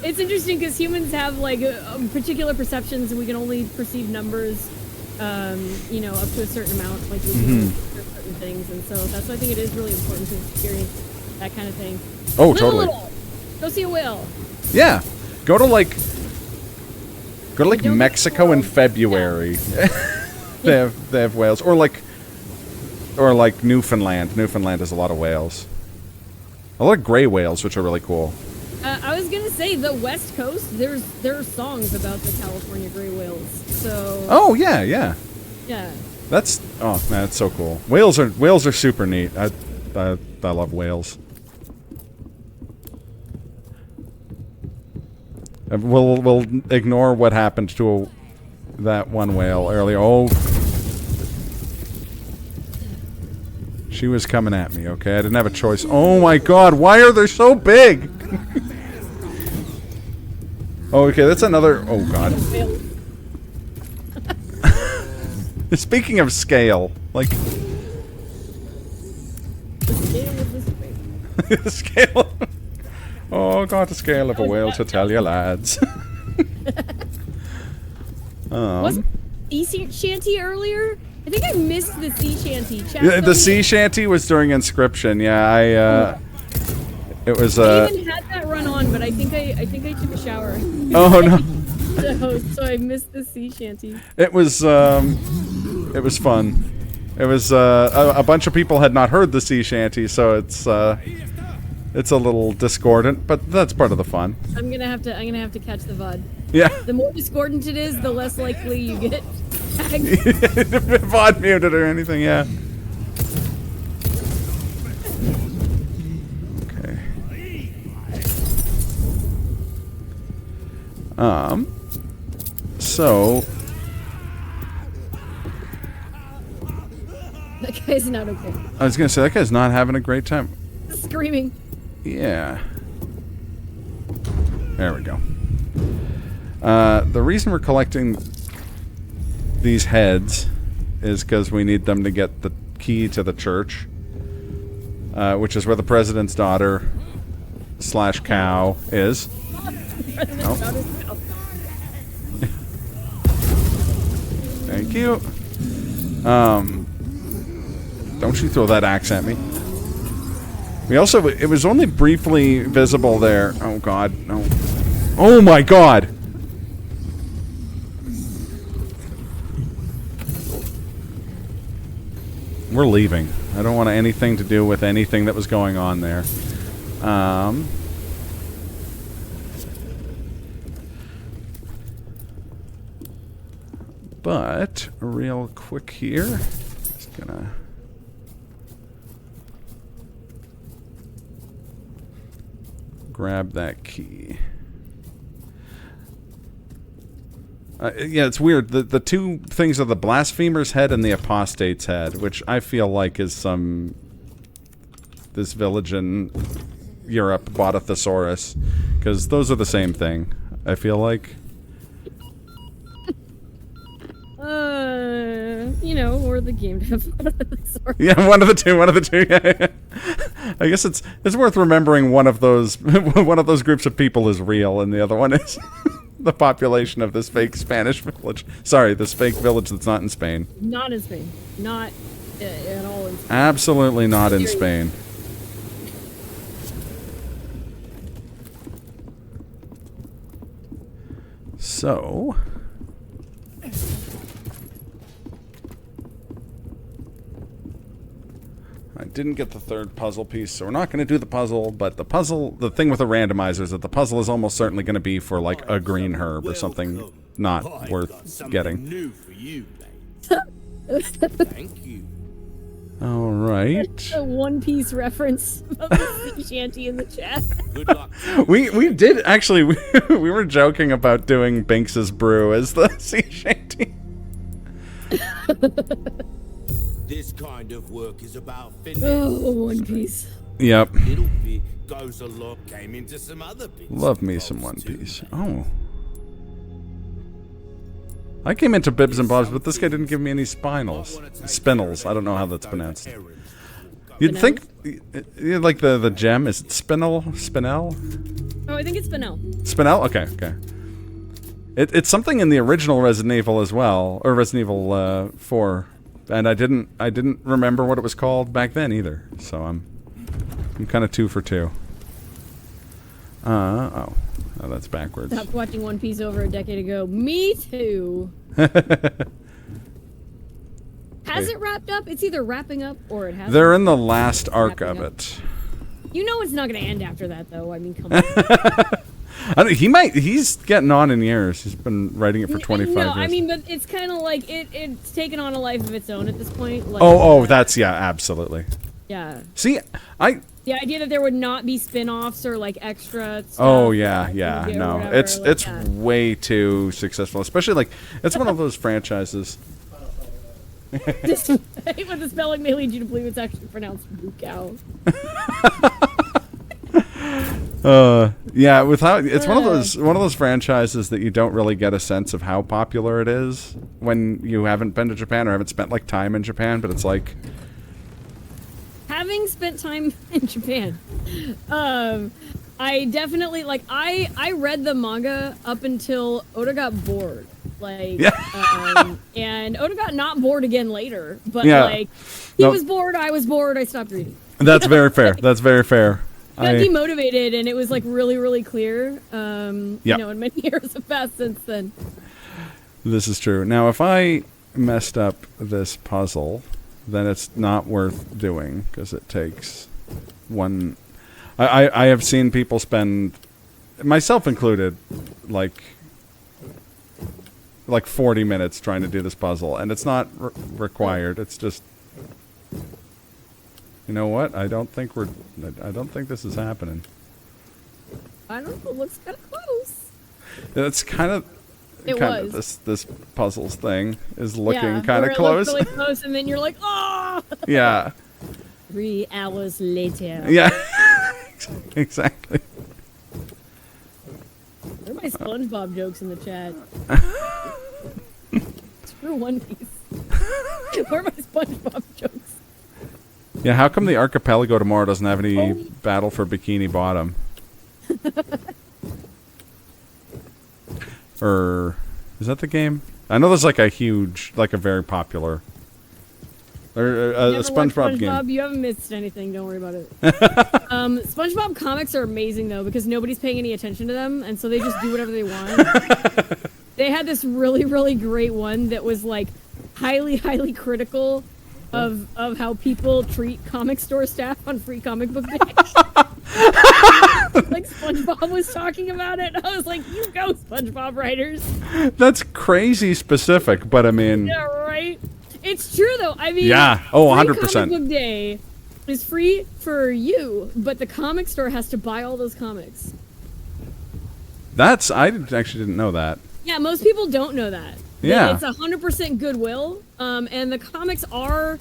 It's interesting because humans have like particular perceptions, and we can only perceive numbers, you know, up to a certain amount, like we do for certain things, and so that's why I think it is really important to experience that kind of thing. Oh, totally. Go see a whale. Yeah, go to like Mexico in February. Yeah. they have whales, or like Newfoundland. Newfoundland has a lot of whales. A lot of gray whales, which are really cool. I was gonna say the West Coast. There are songs about the California gray whales. So. Oh yeah, yeah. Yeah. That's man, that's so cool. Whales are super neat. I love whales. We'll ignore what happened to that one whale earlier. Oh, she was coming at me. Okay, I didn't have a choice. Oh my God, why are they so big? Oh, okay, that's another. Oh God. Speaking of scale, like the scale. Oh, got the scale of a whale to tell you, lads. Was sea shanty earlier? I think I missed the sea shanty. Yeah, the sea shanty was during Inscription. Yeah, it was. I even had that run on, but I think I took a shower. Oh no. So I missed the sea shanty. It was fun. It was a bunch of people had not heard the sea shanty, so it's a little discordant, but that's part of the fun. I'm gonna have to catch the VOD. Yeah. The more discordant it is, the less likely you get tagged. VOD muted or anything, yeah. Okay. So That guy's not okay. I was gonna say that guy's not having a great time. Screaming. Yeah. There we go. The reason we're collecting these heads is because we need them to get the key to the church, which is where the president's daughter / cow is. Thank you. Don't you throw that axe at me. We also, it was only briefly visible there. Oh God, no. Oh my God! We're leaving. I don't want anything to do with anything that was going on there. But, real quick here, just gonna... grab that key. Yeah, it's weird. The two things are the blasphemer's head and the apostate's head, which I feel like is this village in Europe bought a thesaurus, because those are the same thing, I feel like. You know, or the game dev. Yeah, one of the two. Yeah. I guess it's worth remembering one of those groups of people is real, and the other one is the population of this fake Spanish village. Sorry, this fake village that's not in Spain. Not in Spain. Not at all in Spain. Absolutely not in Spain. So... I didn't get the third puzzle piece, so we're not going to do the puzzle, but the thing with the randomizer is that the puzzle is almost certainly going to be for, like, a green herb or something not worth getting. New for you, mate. Thank you. Alright. A One Piece reference of the sea shanty in the chat. Good luck. We did, actually, we were joking about doing Binks's brew as the sea shanty. This kind of work is about finesse. Oh, One Piece. Yep. Little bit goes a lot. Came into some other bits. Love me some One Piece. Oh. I came into bibs and bobs, but this guy didn't give me any spinels. Spinels. I don't know how that's pronounced. You'd think, like the gem, is it Spinel? Spinel? Oh, I think it's Spinel. Spinel? Okay, okay. It's something in the original Resident Evil as well, or Resident Evil 4, and I didn't remember what it was called back then either. So I'm kind of 2 for 2. Oh, that's backwards. Stopped watching One Piece over a decade ago. Me too. Has it wrapped up? It's either wrapping up or it hasn't. They're in the last arc of it. You know it's not going to end after that, though. I mean, come on. He's getting on in years. He's been writing it for 25 years. No, I mean, but it's kind of like it's taken on a life of its own at this point. Like, that's, yeah, absolutely. Yeah. See, the idea that there would not be spin-offs or like extra stuff. Oh yeah, no. Whatever, It's way too successful, especially like it's one of those franchises. Despite what the spelling may lead you to believe, it's actually pronounced Bukao. Yeah, without it's one of those franchises that you don't really get a sense of how popular it is when you haven't been to Japan or haven't spent like time in Japan, but it's like having spent time in Japan, I definitely like I read the manga up until Oda got bored. Like, and Oda got not bored again later, but like he was bored, I was bored, I stopped reading. That's very fair. That's very fair. Got demotivated, and it was like really, really clear. You know, and many years have passed since then. This is true. Now, if I messed up this puzzle, then it's not worth doing because it takes one. I have seen people spend, myself included, like 40 minutes trying to do this puzzle, and it's not required. It's just, you know what? I don't think this is happening. I don't know. It looks kind of close. It's kind of. This puzzles thing is looking kind of it close. Looks really close, and then you're like, oh. Yeah. 3 hours later. Yeah. Exactly. Where are my SpongeBob jokes in the chat? Screw One Piece. Where are my SpongeBob jokes? Yeah, how come the archipelago tomorrow doesn't have any battle for Bikini Bottom? Or is that the game? I know there's like a huge, like a very popular, or a SpongeBob game. You haven't missed anything. Don't worry about it. SpongeBob comics are amazing though because nobody's paying any attention to them, and so they just do whatever they want. They had this really, really great one that was like highly, highly critical of how people treat comic store staff on Free Comic Book Day. Like SpongeBob was talking about it. I was like, you go, SpongeBob writers. That's crazy specific, but I mean. Yeah, right? It's true though. I mean, yeah. Oh, 100%. Free Comic Book Day is free for you, but the comic store has to buy all those comics. I actually didn't know that. Yeah, most people don't know that. Yeah. It's 100% goodwill, and the comics are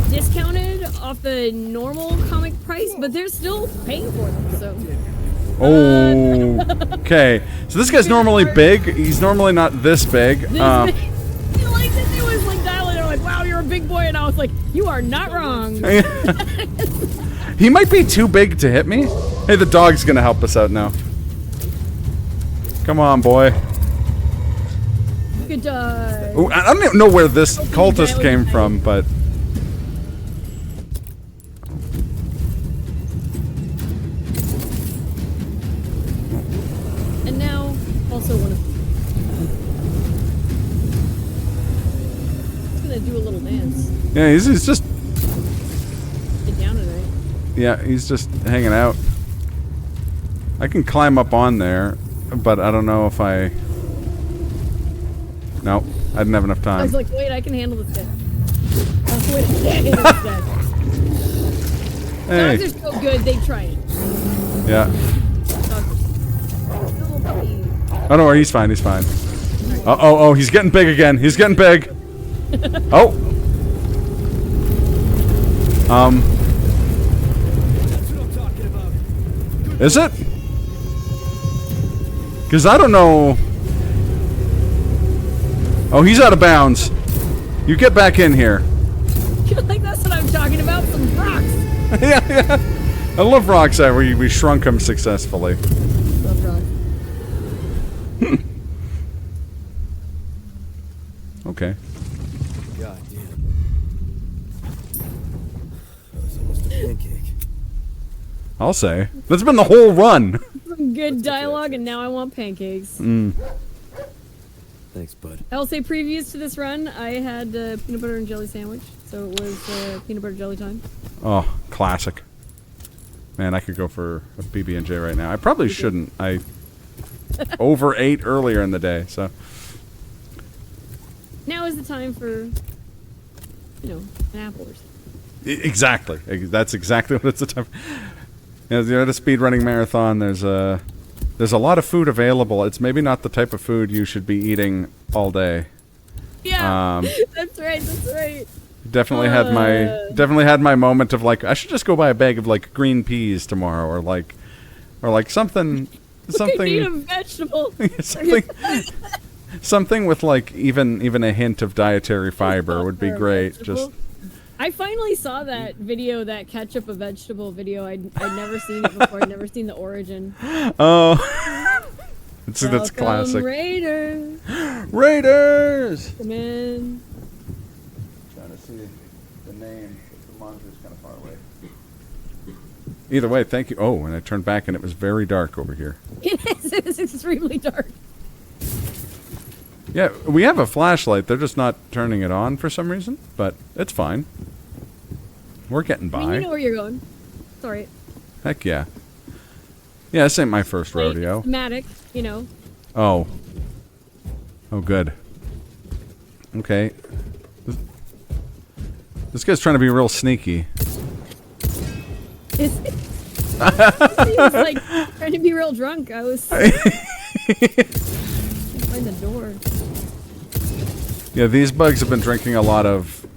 discounted off the normal comic price, but they're still paying for them, so. Okay. So this guy's normally big. He's normally not this big. Big. Like, it was like dialing. They're like, wow, you're a big boy, and I was like, you are not wrong. He might be too big to hit me. Hey, the dog's gonna help us out now. Come on, boy. Good dog. Ooh, I don't even know where this cultist came from, but. And now, also one of. He's gonna do a little dance. Yeah, he's just. Get down tonight. Yeah, he's just hanging out. I can climb up on there, but I don't know if I. No, I didn't have enough time. I was like, wait, I can handle this guy. Oh, wait, I can't handle this guy. Hey. Dogs are so good, they try it. Yeah. Oh no, he's fine. He's fine. Oh, he's getting big again. He's getting big. Oh. Is it? Because I don't know. Oh, he's out of bounds. You get back in here. Like, that's what I'm talking about. Some rocks. Yeah. I love rocks. We shrunk him successfully. Love rocks. Okay. God damn. That was almost a pancake. I'll say. That's been the whole run. Some good dialogue, and now I want pancakes. Thanks, bud. I'll say previews to this run. I had peanut butter and jelly sandwich, so it was peanut butter jelly time. Oh, classic. Man, I could go for a BB&J right now. I probably shouldn't. I overate earlier in the day, so. Now is the time for, you know, an apple or something. Exactly. That's exactly what it's the time. You know, you're at a speedrunning marathon. There's a lot of food available. It's maybe not the type of food you should be eating all day. Yeah, that's right. That's right. Definitely had my moment of like, I should just go buy a bag of like green peas tomorrow, or like something Eat a vegetable. something with like even a hint of dietary fiber would be great. Just I finally saw that video, that ketchup a vegetable video. I'd never seen it before. I'd never seen the origin. oh, that's classic. Raiders. Raiders. Come in. Trying to see the name. The monitor's kind of far away. Either way, thank you. Oh, and I turned back and it was very dark over here. It is. It is extremely dark. Yeah, we have a flashlight. They're just not turning it on for some reason, but it's fine. We're getting by. I mean, you know where you're going. Sorry. Heck yeah. Yeah, this ain't my first rodeo. Thematic, you know. Oh. Oh, good. Okay. This guy's trying to be real sneaky. He was like trying to be real drunk. I was. Find the door. Yeah, these bugs have been drinking a lot of.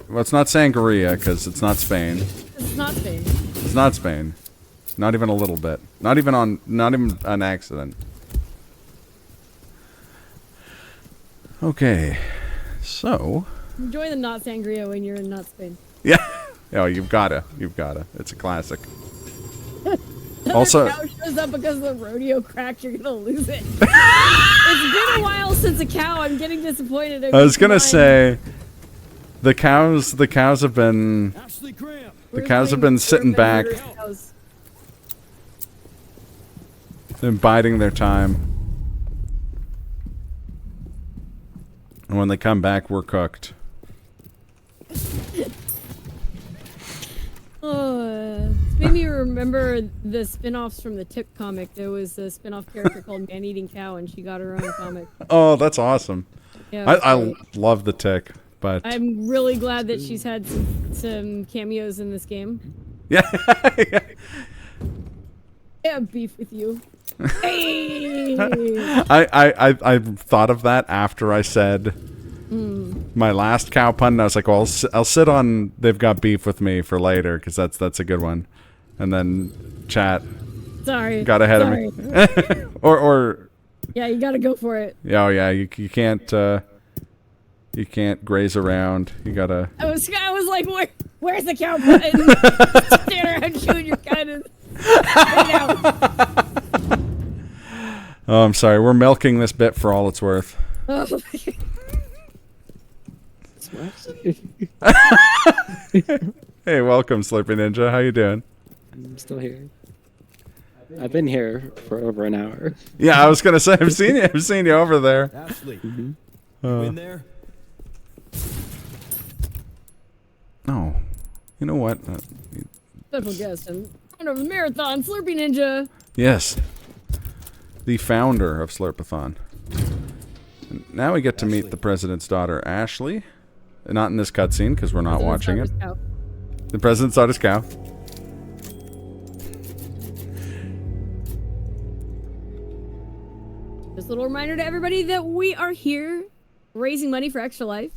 Well, it's not sangria because it's not Spain. It's not Spain. It's not Spain. Not even a little bit. Not even an accident. Okay, so. Enjoy the not sangria when you're in not Spain. Yeah. Oh, you've gotta. It's a classic. Also, cow shows up because of the rodeo crack, you're gonna lose it. It's been a while since a cow. I'm getting disappointed. I was gonna say, the cows have been sitting back and biding their time. And when they come back, we're cooked. It's made me remember the spin-offs from the Tick comic. There was a spin-off character called Man-Eating Cow, and she got her own comic. Oh, that's awesome. Yeah, I love the Tick, but I'm really glad that she's had some cameos in this game. yeah. I have beef with you. Hey! I thought of that after I said my last cow pun, and I was like, well, I'll sit on they've got beef with me for later, because that's a good one. And then chat got ahead of me. or yeah, you gotta go for it. Oh yeah, you can't graze around. You gotta. I was like, where's the cow button? Stand around chewing your gun. Oh, I'm sorry. We're milking this bit for all it's worth. Oh. Hey, welcome, Slurpy Ninja. How you doing? I'm still here. I've been here for over an hour. Yeah, I was gonna say I've seen you over there. Ashley, you in there? Oh, you know what? Special guest and founder of the marathon, Slurpy Ninja. Yes, the founder of Slurpathon. And now we get to meet the president's daughter, Ashley. Not in this cutscene because we're not watching it. The president's daughter's cow. Just a little reminder to everybody that we are here raising money for Extra Life,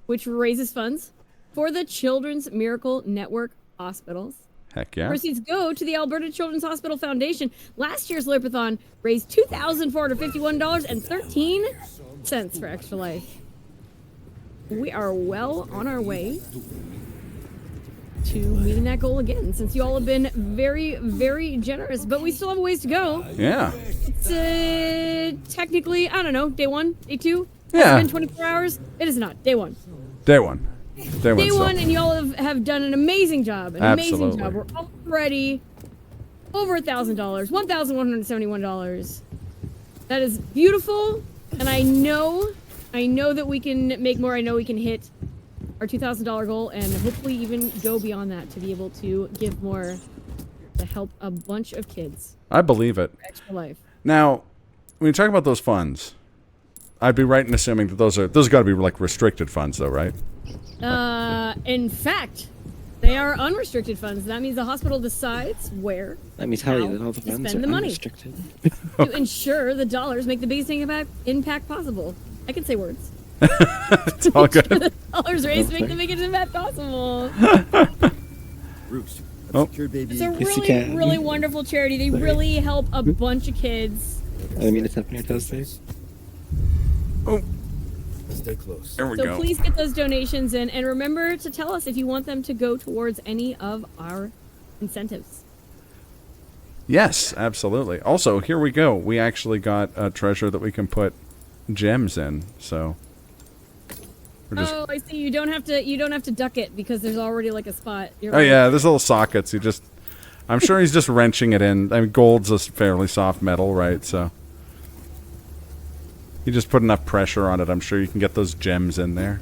which raises funds for the Children's Miracle Network hospitals. Heck yeah. Proceeds go to the Alberta Children's Hospital Foundation. Last year's Slurpathon raised $2,451.13. cents for Extra Life. We are well on our way to meeting that goal again, since you all have been very, very generous, but we still have a ways to go. Yeah. It's technically, I don't know, day 1, day 2? Yeah. Has it been 24 hours? It is not. Day 1. Day one. Day one. Day still. 1, and y'all have done an amazing job. Absolutely. We're already over $1,000, $1,171. That is beautiful, and I know that we can make more. I know we can hit our $2,000 goal, and hopefully even go beyond that to be able to give more to help a bunch of kids. I believe it. Extra Life. Now, when you talk about those funds, I'd be right in assuming that those got to be like restricted funds, though, right? In fact, they are unrestricted funds. That means the hospital decides where. Let me tell you how that all the to funds spend are the money unrestricted. to ensure the dollars make the biggest impact possible. I can say words. It's all good. The dollars raised make the biggest impact possible. Bruce, Oh. secured baby. It's a Yes, you really, can. really wonderful charity. They really help a bunch of kids. I didn't mean to step on your toes, please. Oh, Stay close. there we So go. please get those donations in, and remember to tell us if you want them to go towards any of our incentives. Yes, absolutely. Also, here we go. We actually got a treasure that we can put gems in. So we're just. Oh, I see. You don't have to duck it because there's already like a spot. You're Oh right. yeah, there's little sockets. I'm sure he's just wrenching it in. I mean, gold's a fairly soft metal, right? So you just put enough pressure on it. I'm sure you can get those gems in there.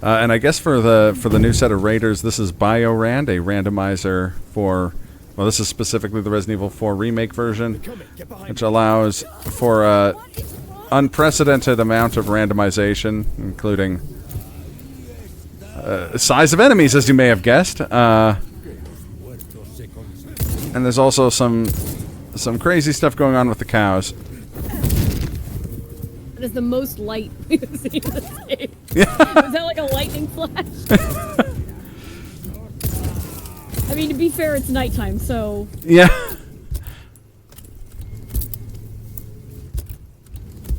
And I guess for the new set of raiders, this is Biorand, a randomizer for. Well, this is specifically the Resident Evil 4 remake version, which allows for a unprecedented amount of randomization, including size of enemies, as you may have guessed. And there's also some crazy stuff going on with the cows. That is the most light we've seen in this game. Yeah. Was that like a lightning flash? I mean, to be fair, it's nighttime, so... Yeah.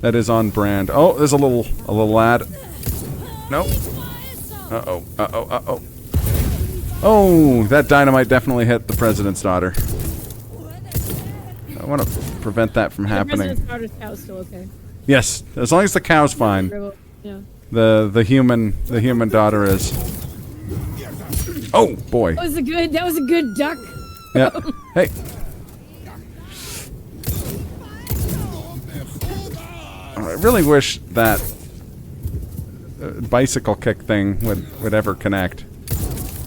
That is on brand. Oh, there's a little lad. Nope. Uh-oh. Uh-oh. Uh-oh. Oh, that dynamite definitely hit the president's daughter. I want to prevent that from The happening. president's daughter's cow is still okay. Yes, as long as the cow's fine. Yeah. The human daughter is. Oh boy. That was a good duck. Yeah. Hey. I really wish that bicycle kick thing would ever connect.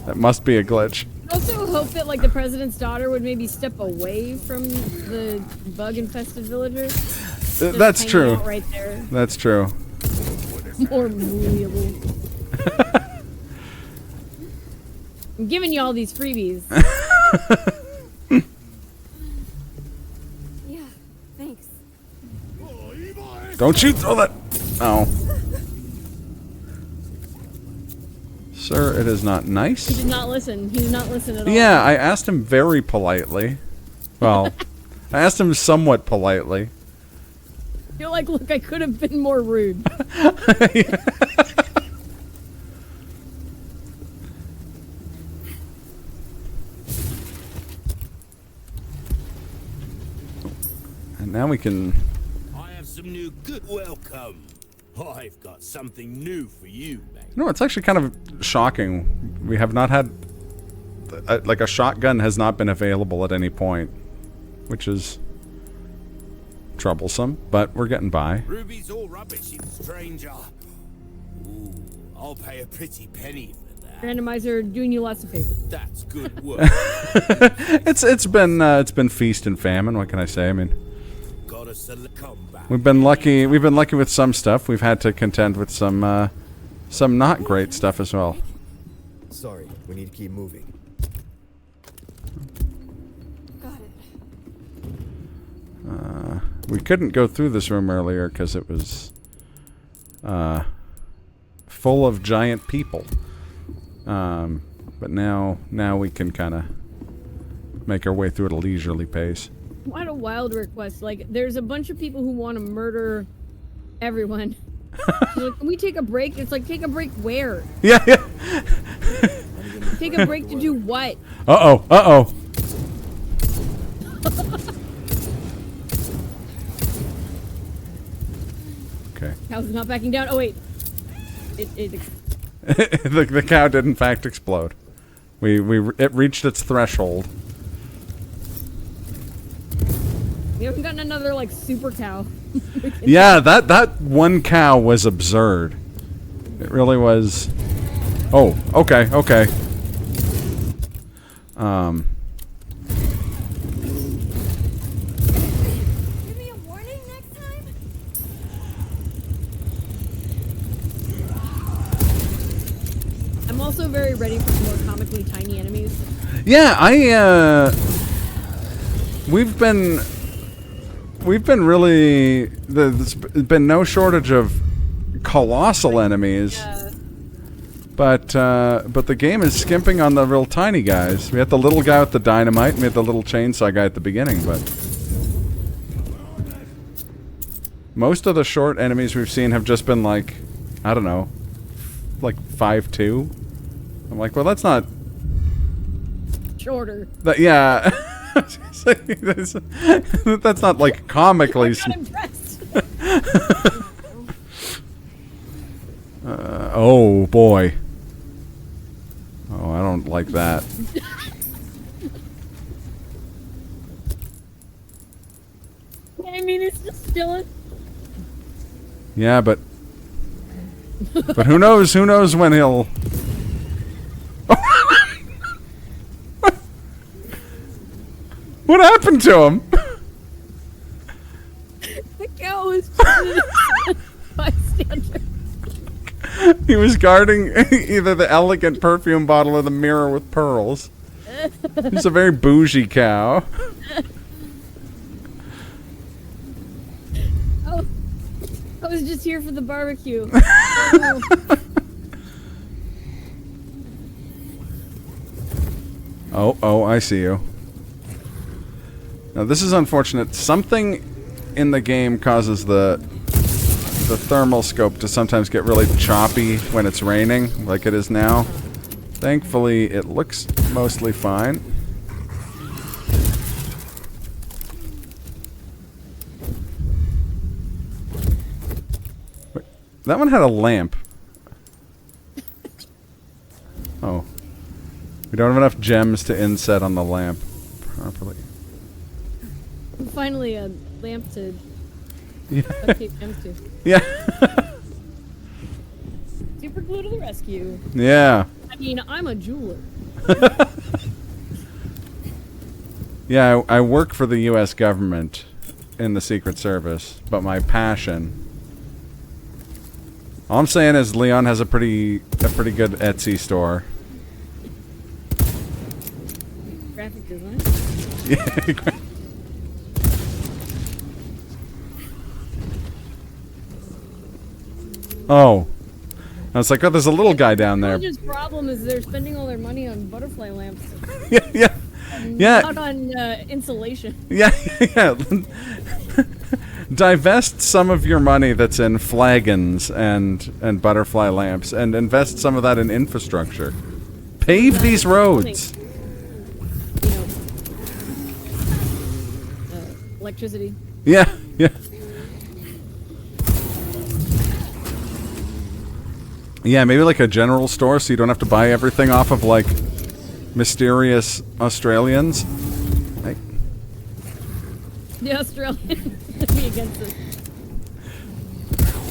That must be a glitch. I also hope that like the president's daughter would maybe step away from the bug-infested villagers. Just That's hanging true. out right there. That's true. More malleable. I'm giving you all these freebies. Yeah, thanks. Don't you throw that. Oh. Sir, it is not He nice. did not listen. He did not listen at all. Yeah, I asked him very politely. Well, I asked him somewhat politely. You're like, look, I could have been more rude. And now we can. I have some new good welcome. I've got something new for you, mate. No, it's actually kind of shocking. We have not had. Like, a shotgun has not been available at any point, which is troublesome, but we're getting by. Ruby's all rubbish, you stranger. Ooh, I'll pay a pretty penny for that. Randomizer doing you lots of favors. That's good work. It's been feast and famine. What can I say? I mean, Gotta select combat. we've been lucky. We've been lucky with some stuff. We've had to contend with some not great stuff as well. Sorry, we need to keep moving. Got it. We couldn't go through this room earlier because it was full of giant people. But now we can kind of make our way through at a leisurely pace. What a wild request. Like, there's a bunch of people who want to murder everyone. She's like, can we take a break? It's like, take a break where? Yeah, yeah. Take a break to do what? Uh-oh, uh-oh. Okay. Cow's not backing down. Oh, wait. The cow did in fact explode. It reached its threshold. We haven't gotten another, like, super cow. Yeah, that one cow was absurd. It really was. Oh, okay, okay. Give me a warning next time? I'm also very ready for some more comically tiny enemies. Yeah, we've been really, there's been no shortage of colossal enemies. But the game is skimping on the real tiny guys. We had the little guy with the dynamite, and we had the little chainsaw guy at the beginning, but most of the short enemies we've seen have just been like, I don't know, like 5'2". I'm like, well, that's not Shorter. that. Yeah, that's not like comically. I'm not impressed. Oh boy. Oh, I don't like that. I mean, it's just chilling. Yeah, but who knows? Who knows when he'll? What happened to him? The cow is just a bystander. He was guarding either the elegant perfume bottle or the mirror with pearls. He's a very bougie cow. Oh, I was just here for the barbecue. Oh, I see you. Now this is unfortunate. Something in the game causes the thermal scope to sometimes get really choppy when it's raining, like it is now. Thankfully, it looks mostly fine. Wait, that one had a lamp. Oh. We don't have enough gems to inset on the lamp properly. Finally, a lamp to Yeah. update gems to. Yeah. Super glue to the rescue. Yeah. I mean, I'm a jeweler. Yeah, I work for the U.S. government in the Secret Service, but my passion. All I'm saying is Leon has a pretty good Etsy store. Graphic design. Yeah. Oh. I was like, oh, there's a little guy down there. His problem is they're spending all their money on butterfly lamps. Yeah, yeah. Yeah. Not on insulation. Yeah, yeah. Divest some of your money that's in flagons and butterfly lamps and invest some of that in infrastructure. Pave these roads. You know, electricity. Yeah, yeah. Yeah, maybe like a general store so you don't have to buy everything off of like mysterious Australians. Right? The Australian would be against it.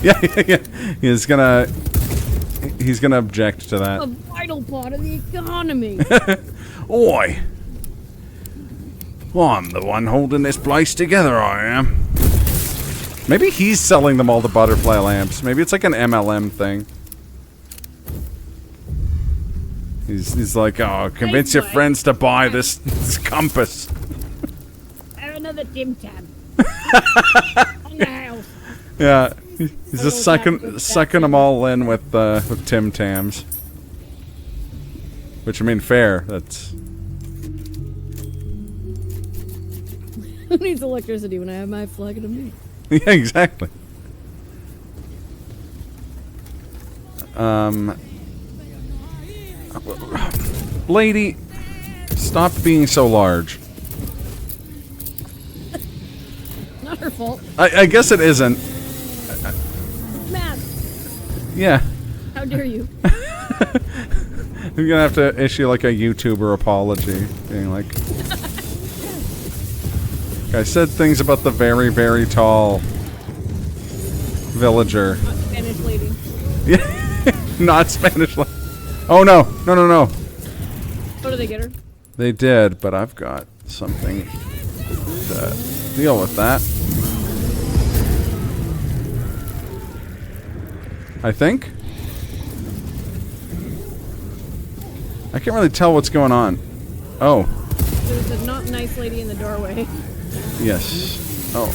Yeah, yeah, yeah. He's gonna object to A that. vital part of the economy. Oi! I'm the one holding this place together, I am. Maybe he's selling them all the butterfly lamps. Maybe it's like an MLM thing. He's like, oh, convince your friends to buy this compass. I have another Tim Tam. On the house. Yeah, he's just sucking them all in with Tim Tams. Which, I mean, fair. That's Who needs electricity when I have my flag of me? Yeah, exactly. Lady, stop being so large. Not her fault. I guess it isn't. Matt, Yeah. how dare you? You're gonna have to issue like a YouTuber apology, being like, I said things about the very, very tall villager. Not Spanish lady. Yeah, not Spanish. Oh no, no, no, no. What did they get her? They did, but I've got something to deal with that. I think. I can't really tell what's going on. Oh. There's a not nice lady in the doorway. Yes. Oh.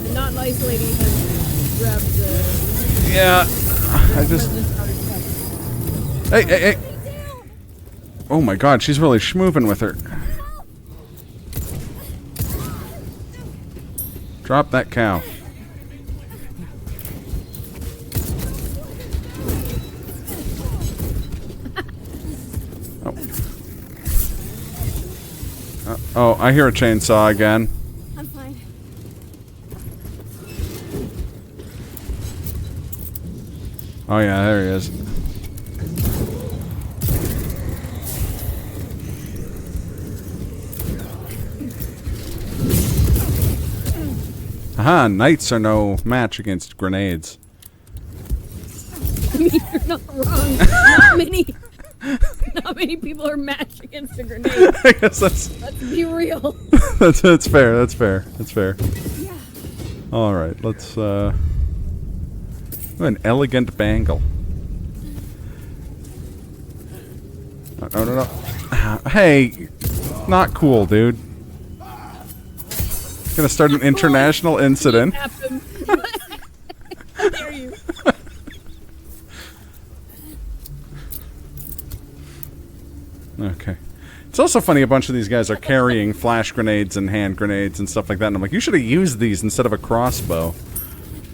The not nice lady has grabbed the... Yeah. I just... Hey, hey, hey. Oh my god, she's really schmoovin' with her. Drop that cow. Oh, I hear a chainsaw again. I'm fine. Oh yeah, there he is. Aha, knights are no match against grenades. I mean, you're not wrong. Not many people are matched against a grenade. I guess that's... Let's be real. that's fair, that's fair, that's fair. Yeah. Alright, let's, ooh, an elegant bangle. Oh, no, no, no. Hey! Not cool, dude. Gonna start an international incident. How dare you? Okay. It's also funny a bunch of these guys are carrying flash grenades and hand grenades and stuff like that, and I'm like, you should have used these instead of a crossbow.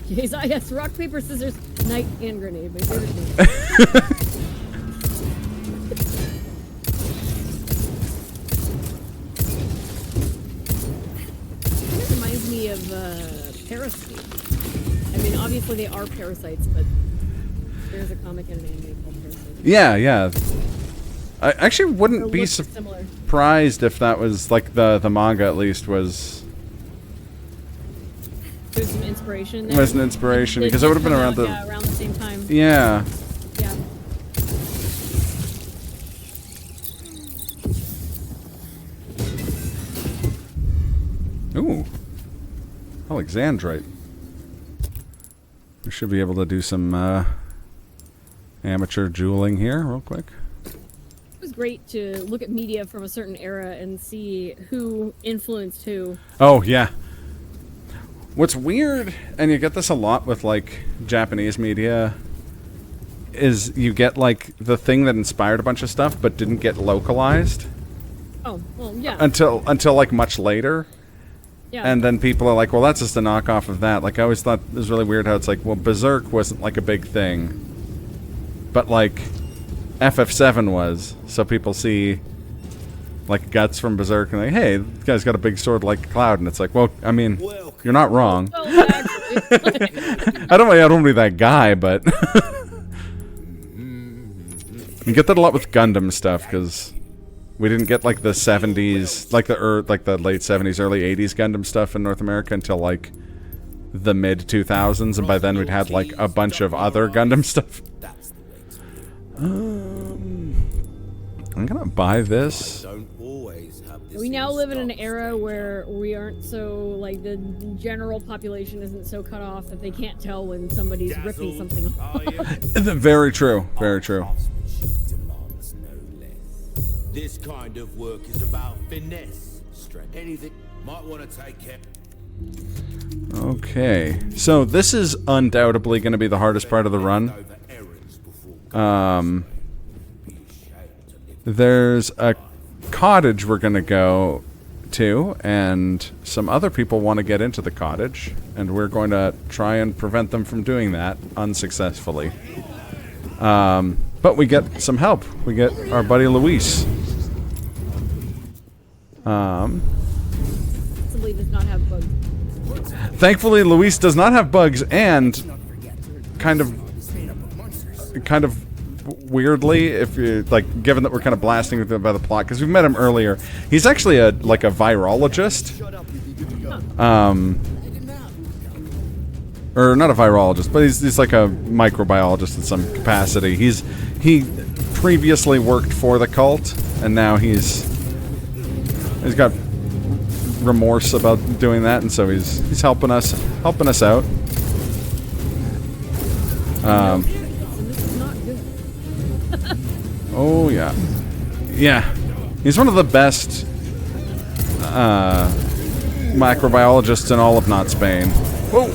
Yes, rock, paper, scissors, knight, hand grenade. My favorite thing. Kind of reminds me of parasites. I mean, obviously they are parasites, but there's a comic and an anime called Parasites. Yeah, yeah. I actually wouldn't Or be looks similar. surprised if that was, like, the manga at least was... There's some inspiration there. was an inspiration, It because it did would have been come around out, the... yeah, around the same time. Yeah. Yeah. Ooh. Alexandrite. We should be able to do some amateur jeweling here real quick. It was great to look at media from a certain era and see who influenced who. Oh, yeah. What's weird, and you get this a lot with, like, Japanese media, is you get, like, the thing that inspired a bunch of stuff but didn't get localized Oh, well, yeah. until like, much later. Yeah. And then people are like, well, that's just a knockoff of that. Like, I always thought it was really weird how it's like, well, Berserk wasn't, like, a big thing. But, like, FF7 was. So people see, like, guts from Berserk and like, hey, this guy's got a big sword like Cloud. And it's like, well, I mean, you're not wrong. Well, actually. I don't want to be that guy, but... you get that a lot with Gundam stuff, because... we didn't get, like, the 70s, like the late 70s, early 80s Gundam stuff in North America until, like, the mid-2000s, and by then we'd had, like, a bunch of other Gundam stuff. I'm gonna buy this. We now live in an era where we aren't so, like, the general population isn't so cut off that they can't tell when somebody's ripping something off. Very true, very true. This kind of work is about finesse, strength. Anything might want to take care. Okay, so this is undoubtedly going to be the hardest part of the run. There's a cottage we're gonna go to, and some other people want to get into the cottage, and we're going to try and prevent them from doing that unsuccessfully. But we get some help. We get our buddy Luis. Possibly does not have bugs. Thankfully, Luis does not have bugs, and kind of weirdly, if you like, given that we're kind of blasting with him by the plot, because we met him earlier, he's actually a virologist. Or not a virologist, but he's like a microbiologist in some capacity. He previously worked for the cult, and now he's got remorse about doing that, and so he's helping us out. Oh yeah, he's one of the best microbiologists in all of Not Spain. Whoa.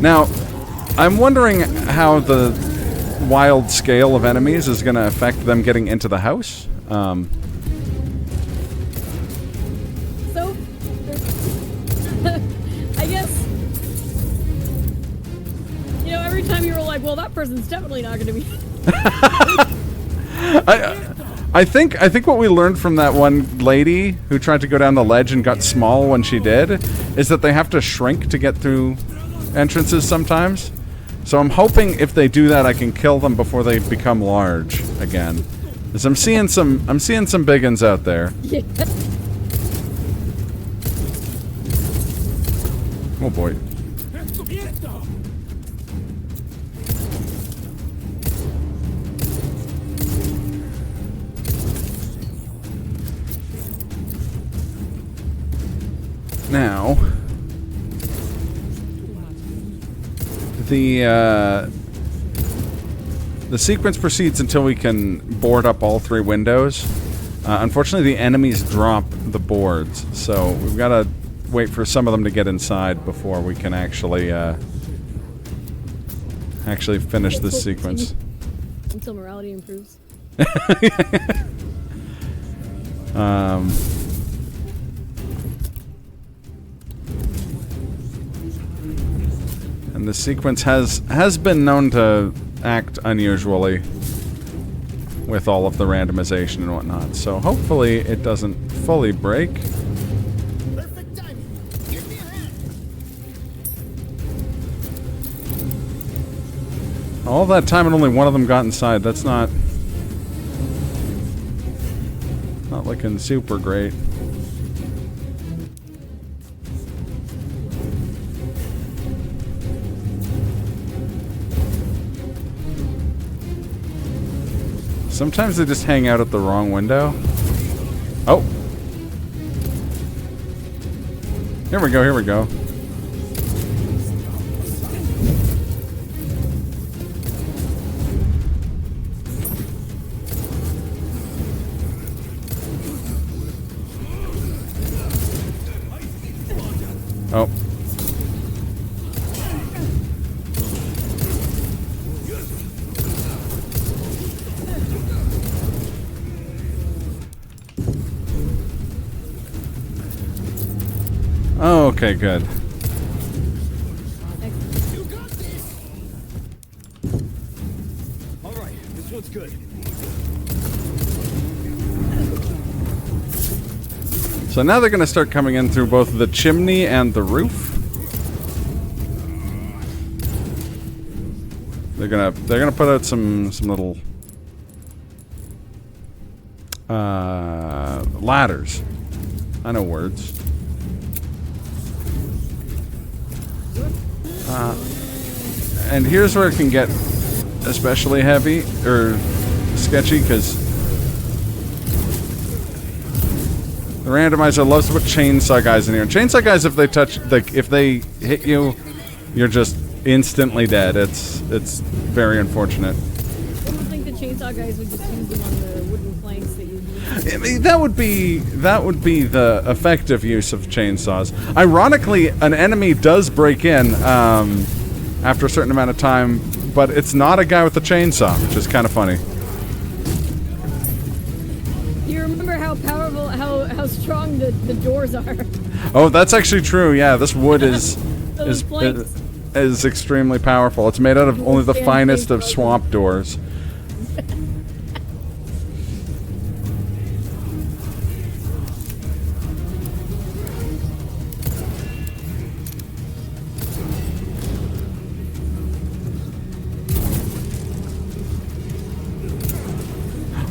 Now, I'm wondering how the wild scale of enemies is going to affect them getting into the house. So, I guess, you know, every time you were like, well, that person's definitely not going to be... I think what we learned from that one lady who tried to go down the ledge and got small when she did is that they have to shrink to get through entrances sometimes. So I'm hoping if they do that, I can kill them before they become large again. Because I'm seeing some big uns out there. Yeah. Oh boy. Now, the sequence proceeds until we can board up all 3 windows. Unfortunately, the enemies drop the boards, so we've got to wait for some of them to get inside before we can actually finish this sequence. Until morality improves. And the sequence has been known to act unusually with all of the randomization and whatnot. So hopefully it doesn't fully break. Perfect timing. Give me a hand. All that time and only one of them got inside. That's not looking super great. Sometimes they just hang out at the wrong window. Oh! Here we go, here we go. Oh. Oh, okay, good. You got this. All right, this one's good. So now they're going to start coming in through both the chimney and the roof. They're gonna put out some little ladders. I know words. And here's where it can get especially heavy or sketchy, because the randomizer loves to put chainsaw guys in here. And chainsaw guys, if they touch, like, if they hit you, you're just instantly dead. It's very unfortunate. I don't think the chainsaw guys would just use them on the wooden planks that you use. I mean, that would be the effective use of chainsaws. Ironically, an enemy does break in after a certain amount of time, but it's not a guy with a chainsaw, which is kind of funny. how strong the doors are. Oh, that's actually true. Yeah, this wood is Those planks. is extremely powerful. It's made out of only the Stand finest big of swamp doors.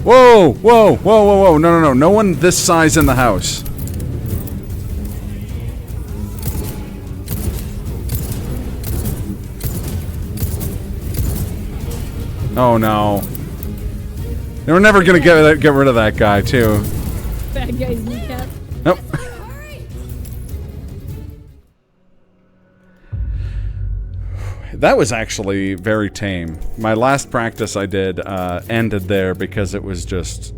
Whoa, whoa, whoa, whoa, whoa. No, no, no. No one this size in the house. Oh, no. They were never going to get rid of that guy, too. Bad guy's kneecap. Nope. That was actually very tame. My last practice I did ended there because it was just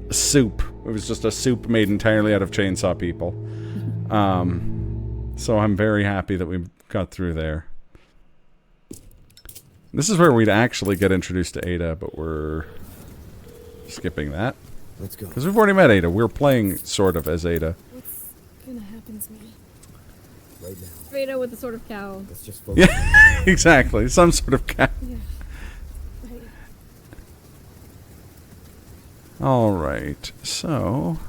soup. It was just a soup made entirely out of chainsaw people. So I'm very happy that we got through there. This is where we'd actually get introduced to Ada, but we're skipping that. Let's go. Because we've already met Ada. We're playing sort of as Ada. What's gonna happen to me? Right now. Fredo with a sort of cow. Let's just focus. Yeah, exactly. Some sort of cat. Yeah. Right. Alright, so...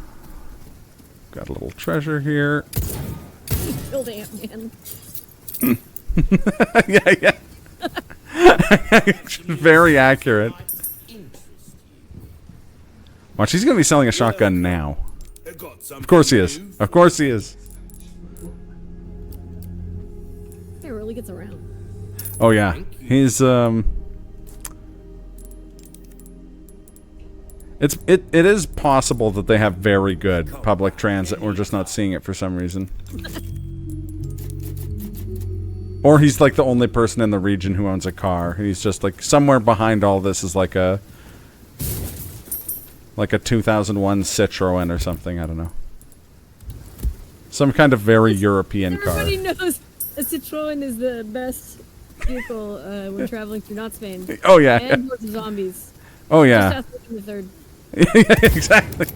got a little treasure here. Killed Ant-Man. Yeah, yeah. Very accurate. Watch, he's gonna be selling a shotgun now. Of course he is. Of course he is. It really gets around. Oh yeah. He's it is possible that they have very good public transit. We're just not seeing it for some reason. Or he's like the only person in the region who owns a car. He's just like somewhere behind all this is like a 2001 Citroen or something. I don't know. Some kind of very European car. Everybody knows a Citroen is the best vehicle when traveling through not Spain. Oh yeah. And lots of zombies. Oh yeah. Just ask the third. Yeah, exactly.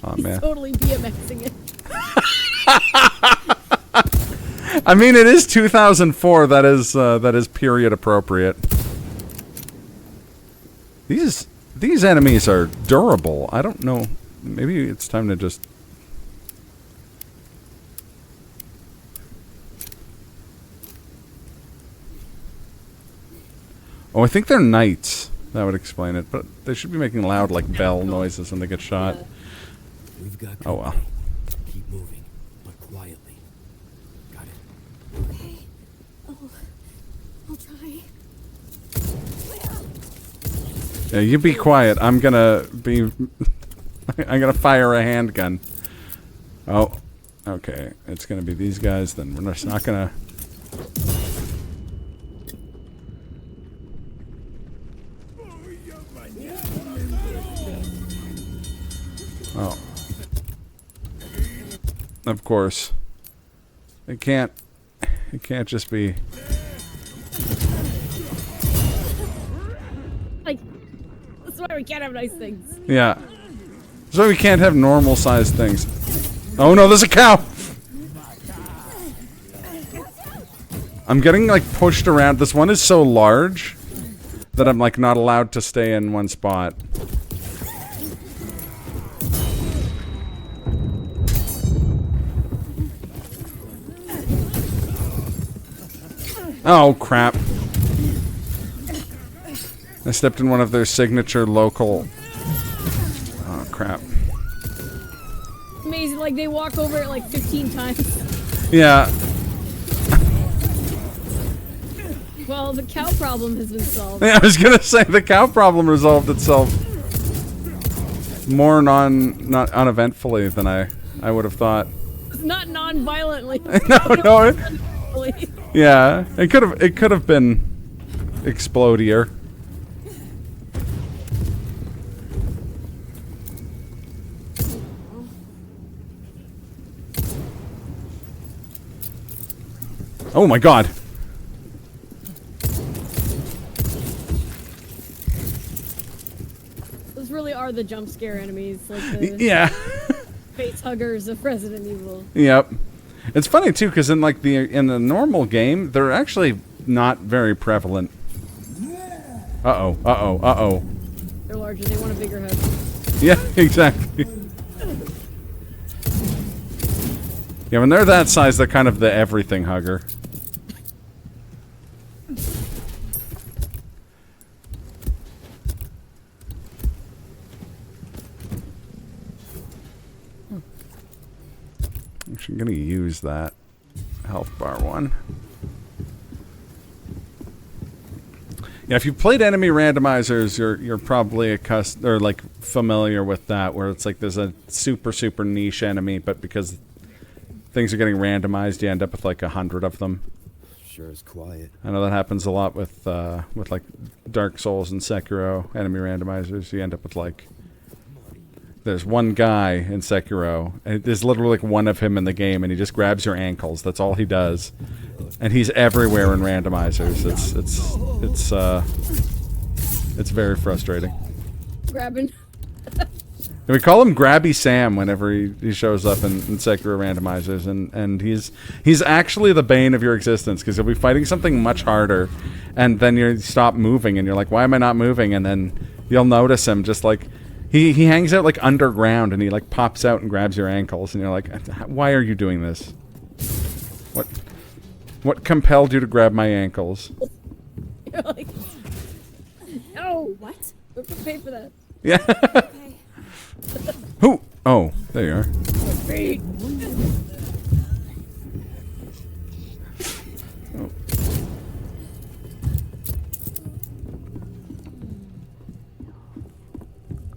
Oh He's man. totally BMXing it. I mean, it is 2004. That is period appropriate. These enemies are durable. I don't know. Maybe it's time to just. Oh, I think they're knights. That would explain it. But they should be making loud, like, bell noises when they get shot. We've got Oh, well. company. Keep moving, but quietly. Got it. Okay. I'll try. Yeah, you be quiet. I'm gonna be... I'm gonna fire a handgun. Oh. Okay. It's gonna be these guys, then we're just not gonna... Oh. Of course. It can't just be... Like, that's why we can't have nice things. Yeah. That's why we can't have normal sized things. Oh no, there's a cow! I'm getting like pushed around. This one is so large that I'm like not allowed to stay in one spot. Oh crap. I stepped in one of their signature local... Oh crap. Amazing, like they walk over it like 15 times. Yeah. Well, the cow problem has been solved. I was gonna say the cow problem resolved itself more not uneventfully than I would have thought. Not non-violently. No. Yeah, it could have been explodier. Oh my god. Those really are the jump scare enemies, like the Yeah. face huggers of Resident Evil. Yep. It's funny too, because in like in the normal game, they're actually not very prevalent. Uh-oh. They're larger. They want a bigger head. Yeah, exactly. Yeah, when they're that size, they're kind of the everything hugger. Actually, I'm gonna use that health bar one. Yeah, if you've played enemy randomizers, you're probably familiar with that, where it's like there's a super niche enemy, but because things are getting randomized, you end up with like 100 of them. Sure is quiet. I know that happens a lot with like Dark Souls and Sekiro enemy randomizers. You end up with like there's one guy in Sekiro, and there's literally like one of him in the game, and he just grabs your ankles. That's all he does. And he's everywhere in randomizers. It's very frustrating. Grabbing. And we call him Grabby Sam whenever he shows up in Sekiro randomizers, and he's actually the bane of your existence, because you'll be fighting something much harder, and then you stop moving, and you're like, why am I not moving? And then you'll notice him just like he hangs out like underground, and he like pops out and grabs your ankles, and you're like, why are you doing this? What compelled you to grab my ankles? You're like, no. What? We're gonna pay for that. Yeah. Okay. Who? Oh, there you are. Feet. Oh.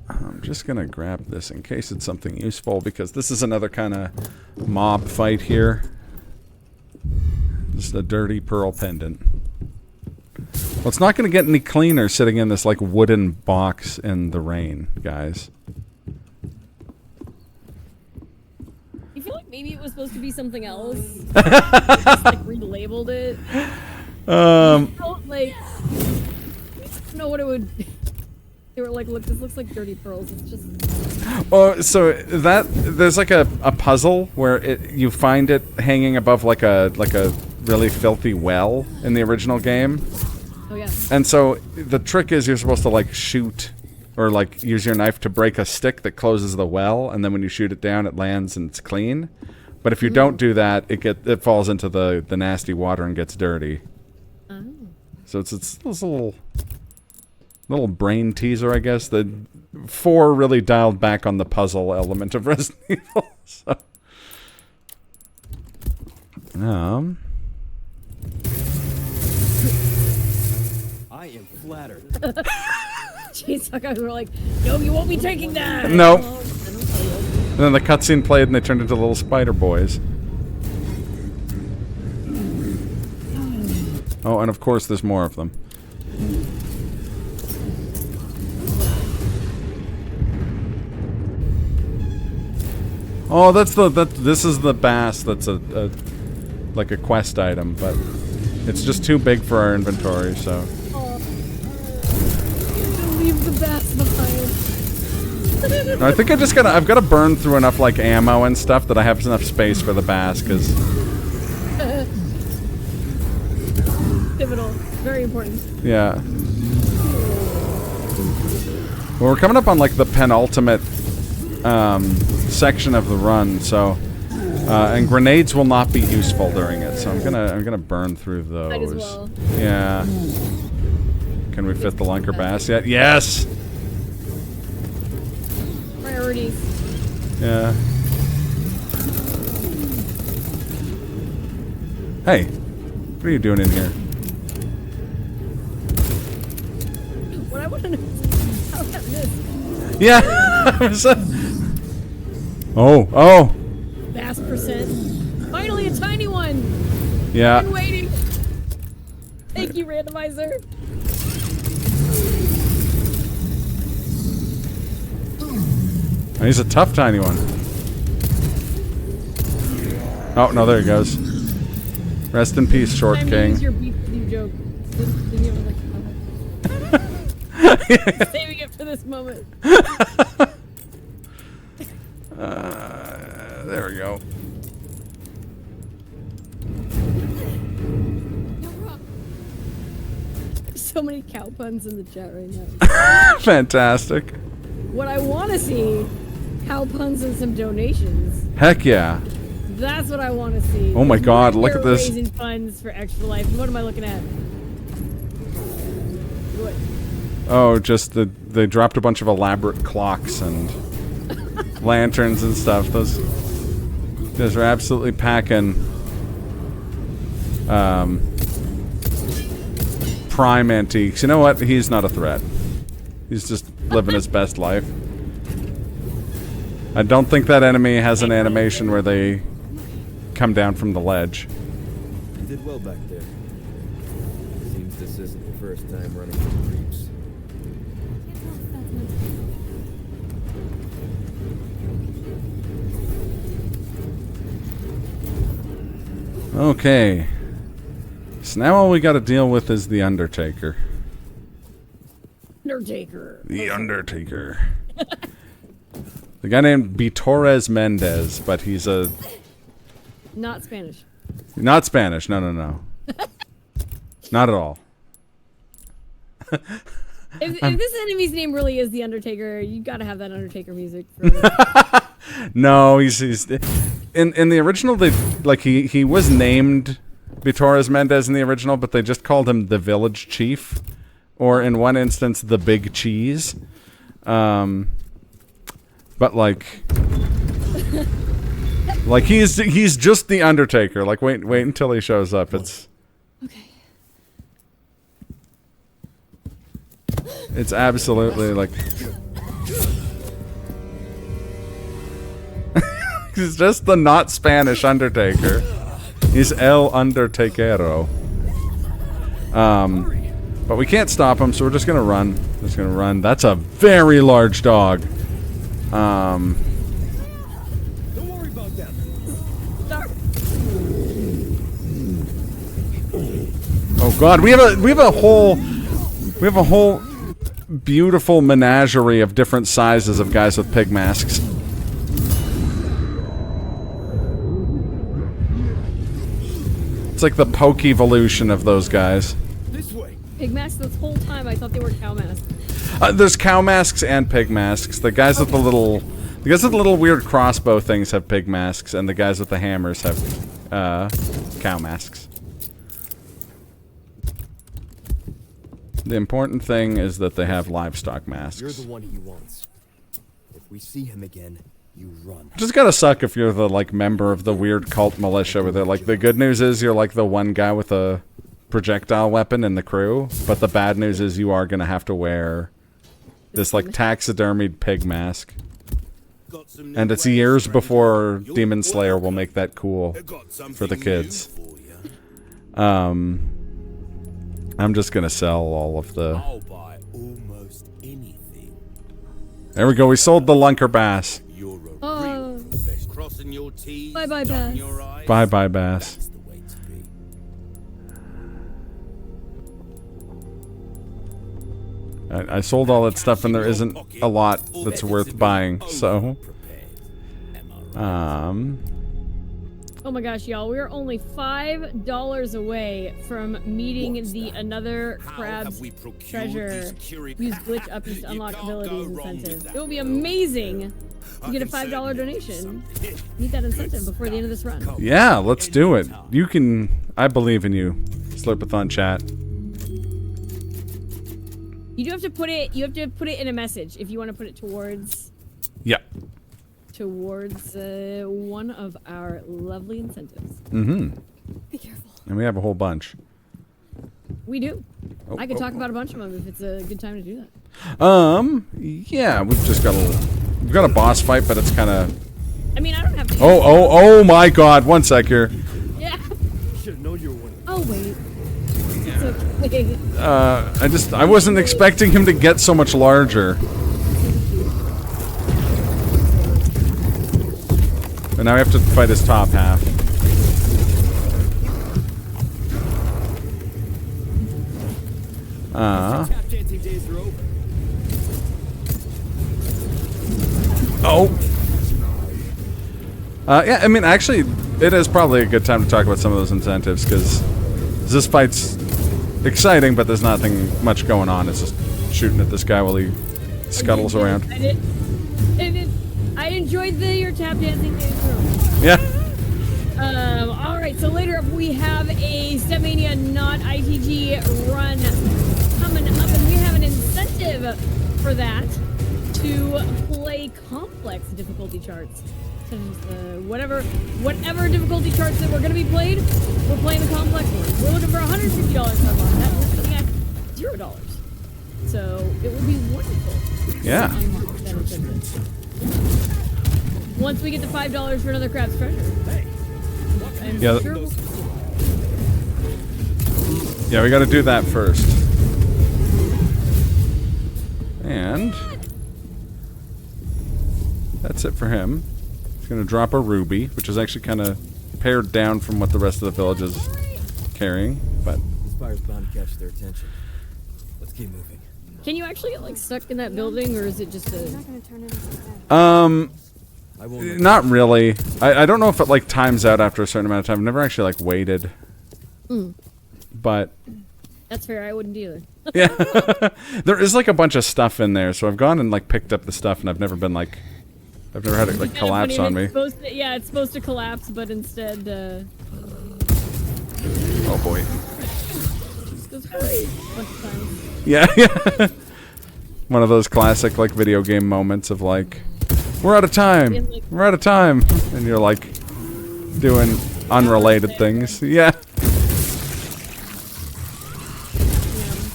I'm just gonna grab this in case it's something useful, because this is another kind of mob fight here. Just a dirty pearl pendant. Well, it's not going to get any cleaner sitting in this, like, wooden box in the rain, guys. You feel like maybe it was supposed to be something else? Just, like, relabeled it? I felt like... I don't know what it would... They were like, look, this looks like dirty pearls. It's just... Oh, so there's like a puzzle where you find it hanging above like a really filthy well in the original game. Oh yeah. And so the trick is you're supposed to like shoot or like use your knife to break a stick that closes the well, and then when you shoot it down, it lands and it's clean. But if you don't do that, it falls into the nasty water and gets dirty. Oh. So it's this little brain teaser, I guess. The 4 really dialed back on the puzzle element of Resident Evil. So. I am flattered. Jeez, that guys were like, no, you won't be taking that! Nope. Well, And then the cutscene played and they turned into little spider boys. Oh, and of course there's more of them. Oh, this is the bass that's like a quest item, but it's just too big for our inventory, so. oh. Leave the bass behind. I think I've got to burn through enough like ammo and stuff that I have enough space for the bass, because Pivotal. Very important. yeah. Well, we're coming up on like the penultimate section of the run, so and grenades will not be useful during it, so I'm gonna burn through those. Might as well. Yeah. Can we fit the lunker bass yet? Yes. Priorities. Yeah. Hey, what are you doing in here? What I want to know is how that missed. Yeah. Oh. Bass percent. Finally, a tiny one. Yeah. Been waiting. Thank you, randomizer. Oh, he's a tough tiny one. Oh no, there he goes. Rest in peace, Short Time to King. use your beef with you joke. Didn't you ever like Saving it for this moment. There we go. So many cow puns in the chat right now. Fantastic. What I want to see, cow puns and some donations. Heck yeah. That's what I want to see. Oh my God, look We're at this. Raising funds for Extra Life. What am I looking at? What? Oh, just they dropped a bunch of elaborate clocks and lanterns and stuff. Those are absolutely packing prime antiques. You know what? He's not a threat. He's just living his best life. I don't think that enemy has an animation where they come down from the ledge. You did well back there. Seems this isn't the first time running from creeps. Okay. So now all we gotta deal with is the Undertaker. Undertaker. The Undertaker. The guy named Bitorez Mendez, but he's Not Spanish. not Spanish. No. Not at all. If this enemy's name really is the Undertaker, you gotta have that Undertaker music. For No, he's in the original. They he was named Bitorez Mendez in the original, but they just called him the Village Chief, or in one instance, the Big Cheese. But like he's just the Undertaker. Like wait until he shows up. It's okay. It's absolutely like he's just the not Spanish Undertaker. He's El Undertakero. But we can't stop him, so we're just gonna run. That's a very large dog. Don't worry about them. Oh God, we have a whole beautiful menagerie of different sizes of guys with pig masks. It's like the poke evolution of those guys. This way. Pig masks this whole time. I thought they were cow masks. There's cow masks and pig masks. The guys with the little weird crossbow things have pig masks, and the guys with the hammers have cow masks. The important thing is that they have livestock masks. You're the one he wants. If we see him again, you run. Just gotta suck if you're the like member of the weird cult militia over there. Like the good news is you're like the one guy with a projectile weapon in the crew, but the bad news is you are gonna have to wear this like taxidermied pig mask. And it's years before Demon Slayer will make that cool for the kids. I'm just gonna sell all of the. I'll buy almost anything. There we go. We sold the Lunker Bass. You're a Oh. real fish. Crossing your T's, Bye-bye, dotting Bass. your I's. Bye bye Bass. That's the way to be. I sold all that stuff, and there isn't a lot that's worth buying. So, Oh my gosh, y'all, we're only $5 away from meeting the Another Crab's treasure. Use glitch uppies to unlock abilities incentive. It will be amazing to get a $5 donation. Need that incentive before the end of this run. yeah, let's do it. You can. I believe in you, Slurpathon chat. You do have to put it. You have to put it in a message if you want to put it towards Yeah. one of our lovely incentives. Mm-hmm. Be careful. And we have a whole bunch. We do. Oh, I could oh, talk oh. about a bunch of them if it's a good time to do that. Yeah, we've just got we've got a boss fight, but it's kind of. I mean, I don't have to. Oh my God! 1 sec here. Yeah. Should have known you were one. Oh wait. It's okay. I wasn't expecting him to get so much larger. But now we have to fight his top half. Tap dancing days are over. Oh. Yeah, I mean, actually, it is probably a good time to talk about some of those incentives, because this fight's exciting, but there's nothing much going on. It's just shooting at this guy while he scuttles around. I enjoyed your tap dancing through. Yeah. Alright, so later up we have a Stepmania not ITG run coming up, and we have an incentive for that to play complex difficulty charts. Whatever difficulty charts that we're going to be played, we're playing the complex ones. We're looking for $150 per month. That we're sitting at $0. So it would be wonderful. Yeah. To unlock that incentive. Once we get to $5 for another crab's treasure. I'm Yeah. sure we'll- Yeah, we got to do that first. And that's it for him. He's going to drop a ruby, which is actually kind of pared down from what the rest of the village is carrying, but This fire's bound to catch their attention. Let's keep moving. Can you actually get like stuck in that building, or is it just a? I won't. not really. I don't know if it like times out after a certain amount of time. I've never actually like waited. But That's fair. I wouldn't either. yeah, there is like a bunch of stuff in there, so I've gone and like picked up the stuff, and I've never been like, I've never had it like collapse on me. Yeah, it's supposed to collapse, but instead, Oh boy. just goes free a bunch of times. Yeah, yeah. One of those classic like video game moments of like, we're out of time. We're out of time, and you're like doing unrelated things. Yeah.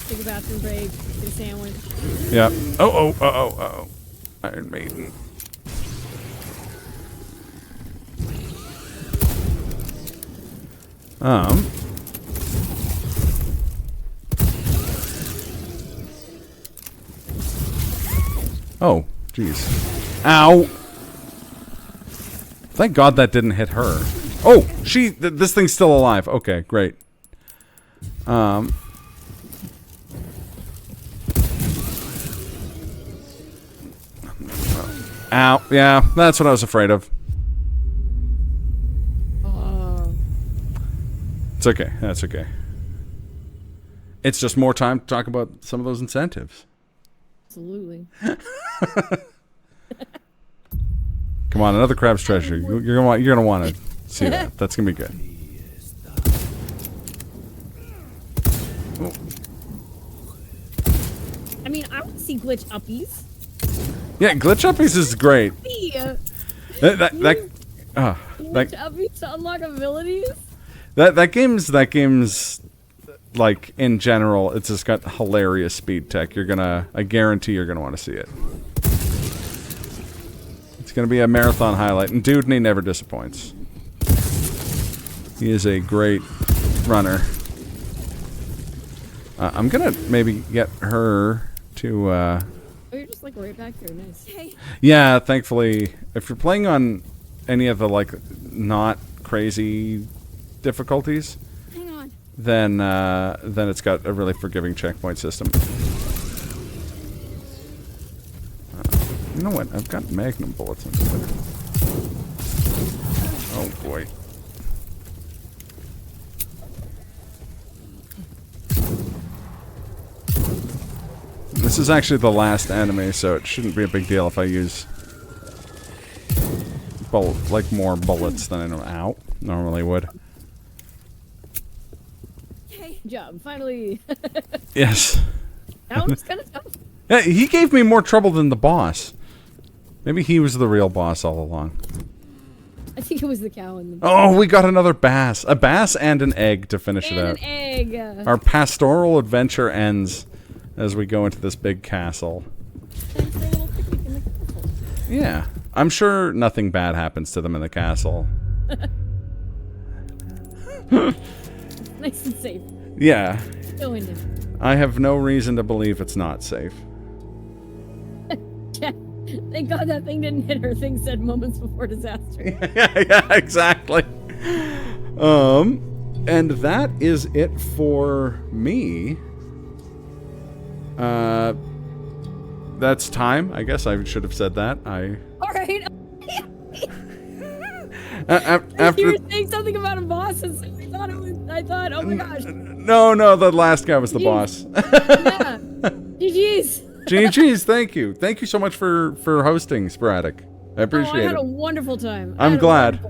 Take a bathroom break, get a sandwich. Yeah. Oh. Iron Maiden. Oh, jeez. Ow. Thank God that didn't hit her. Oh, this thing's still alive. Okay, great. Ow. Yeah, that's what I was afraid of. It's okay. That's okay. It's just more time to talk about some of those incentives. Absolutely. Come on, another crab's treasure. You're gonna want to see that. That's gonna be good. I mean, I want to see glitch uppies. Yeah, glitch uppies is great. Glitch uppies to unlock abilities. That game's like in general, it's just got hilarious speed tech. I guarantee you're gonna want to see it. It's gonna be a marathon highlight, and Dudney never disappoints. He is a great runner. I'm gonna maybe get her to. Oh, you're just like right back here. Nice. Hey. Yeah, thankfully, if you're playing on any of the like not crazy difficulties, Hang on. then it's got a really forgiving checkpoint system. You know what? I've got magnum bullets in there. Oh boy. This is actually the last enemy, so it shouldn't be a big deal if I use more bullets than I normally would. Good job. Finally. Yes. That one was kind of tough. Yeah, he gave me more trouble than the boss. Maybe he was the real boss all along. I think it was the cow and the. Oh, we got another bass. A bass and an egg to finish it out. An egg. Our pastoral adventure ends as we go into this big castle. Time for a little picnic in the castle. Yeah. I'm sure nothing bad happens to them in the castle. Nice and safe. Yeah. Go into. I have no reason to believe it's not safe. Thank God that thing didn't hit her. Thing said moments before disaster. Yeah, exactly. And that is it for me. That's time. I guess I should have said that. All right. After You were saying something about a boss, and so I thought, oh my gosh. no, the last guy was the boss. Yeah. GG's. GG's, thank you so much for hosting Sporadic. I appreciate I had it. a wonderful time. I'm glad.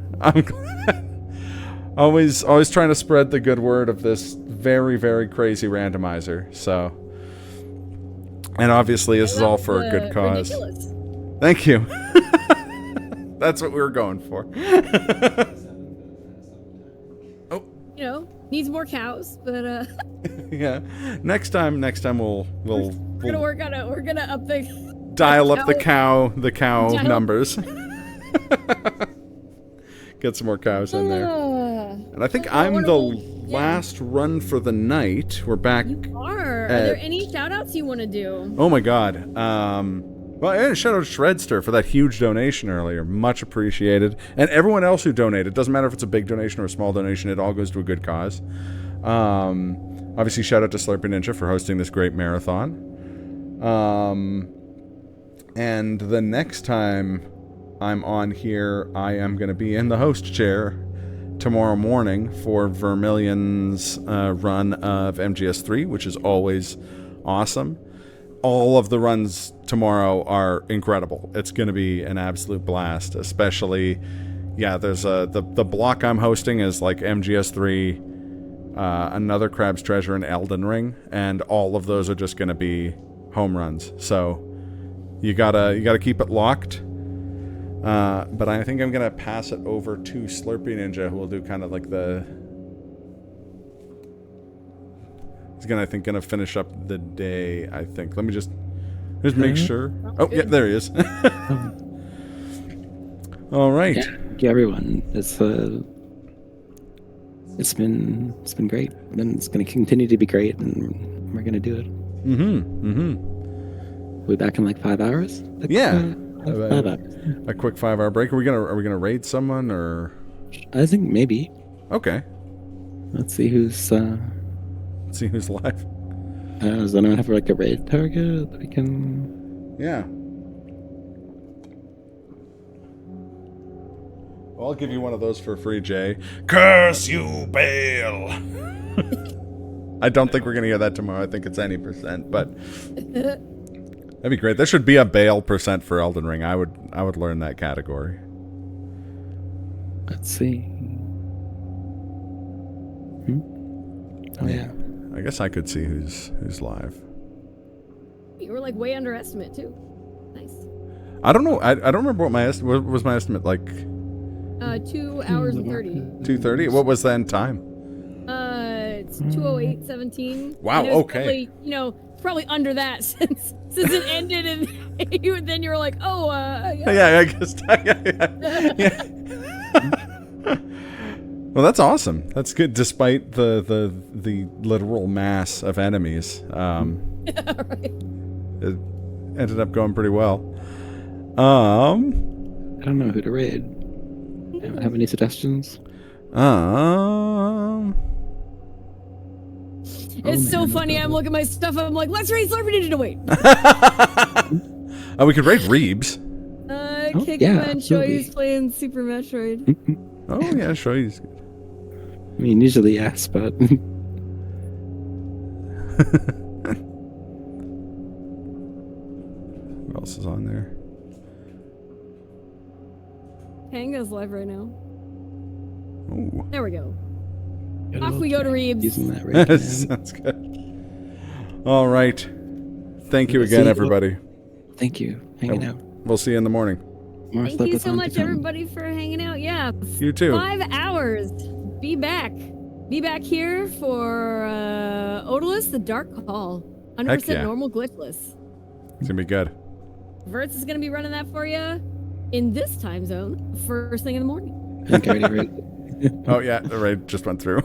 Always trying to spread the good word of this very, very crazy randomizer. So, and obviously this is all for a good cause. Ridiculous. Thank you. That's what we were going for. Oh. You know, needs more cows, but Yeah. Next time we'll we're gonna up the dial up the cow Dial- numbers. Get some more cows in there. And I think I'm the last run for the night. We're back. Are there any shout outs you want to do? Oh my god. Well, yeah, shout out to Shredster for that huge donation earlier. Much appreciated. And everyone else who donated. Doesn't matter if it's a big donation or a small donation. It all goes to a good cause. Obviously, shout out to Slurpy Ninja for hosting this great marathon. And the next time I'm on here, I am going to be in the host chair tomorrow morning for Vermilion's run of MGS3, which is always awesome. All of the runs tomorrow are incredible. It's going to be an absolute blast, especially, there's the block I'm hosting is like MGS3, another Crab's Treasure, and Elden Ring, and all of those are just going to be home runs. So you gotta keep it locked. But I think I'm gonna pass it over to Slurpy Ninja, who will do kind of like he's gonna finish up the day, I think. Let me just make sure. Oh, yeah, there he is. All right. Yeah, everyone. It's been great, and it's gonna continue to be great, and we're gonna do it. We'll be back in like 5 hours. Yeah. 5 hours. A quick 5-hour break. Are we gonna raid someone or? I think maybe. Okay. Let's see who's. Let's see who's live. Does anyone have like a raid target that we can? Yeah. Well, I'll give you one of those for free, Jay. Curse you, Bale! I don't think we're going to hear that tomorrow. I think it's any percent, but that'd be great. There should be a Bale percent for Elden Ring. I would learn that category. Let's see. Oh, yeah. I guess I could see who's live. You were like way underestimate too. Nice. I don't know. I don't remember what what was my estimate, like 2 hours and 30. 2:30? What was that in time? It's 2:08:17. Wow, And it was okay. probably under that since it ended, and then you were like, oh, yeah. Yeah, I guess. Yeah. Well, that's awesome. That's good, despite the literal mass of enemies. Right. It ended up going pretty well. I don't know who to raid. Anyone have any suggestions? It's so funny. I'm looking at my stuff. I'm like, let's raid Slurpy Ninja to wait. We could raid Reebs. Kick yeah, him and show absolutely. he's playing Super Metroid. Oh yeah, sure. He's good. I mean, usually yes, but What else is on there? Tango's live right now. Ooh. There we go. Off we go to Reebs. using that raid command. Sounds good. All right. Thank you again, everybody. Thank you. Hanging out. We'll see you in the morning. More Thank you so Slurpathon to much, come. everybody, for hanging out. Yeah. You too. 5 hours. Be back. Be back here for Odalus, the Dark Call. 100% Heck yeah. normal glitchless. It's gonna be good. Verts is going to be running that for you in this time zone, first thing in the morning. I think I already raided. Oh yeah, the raid just went through.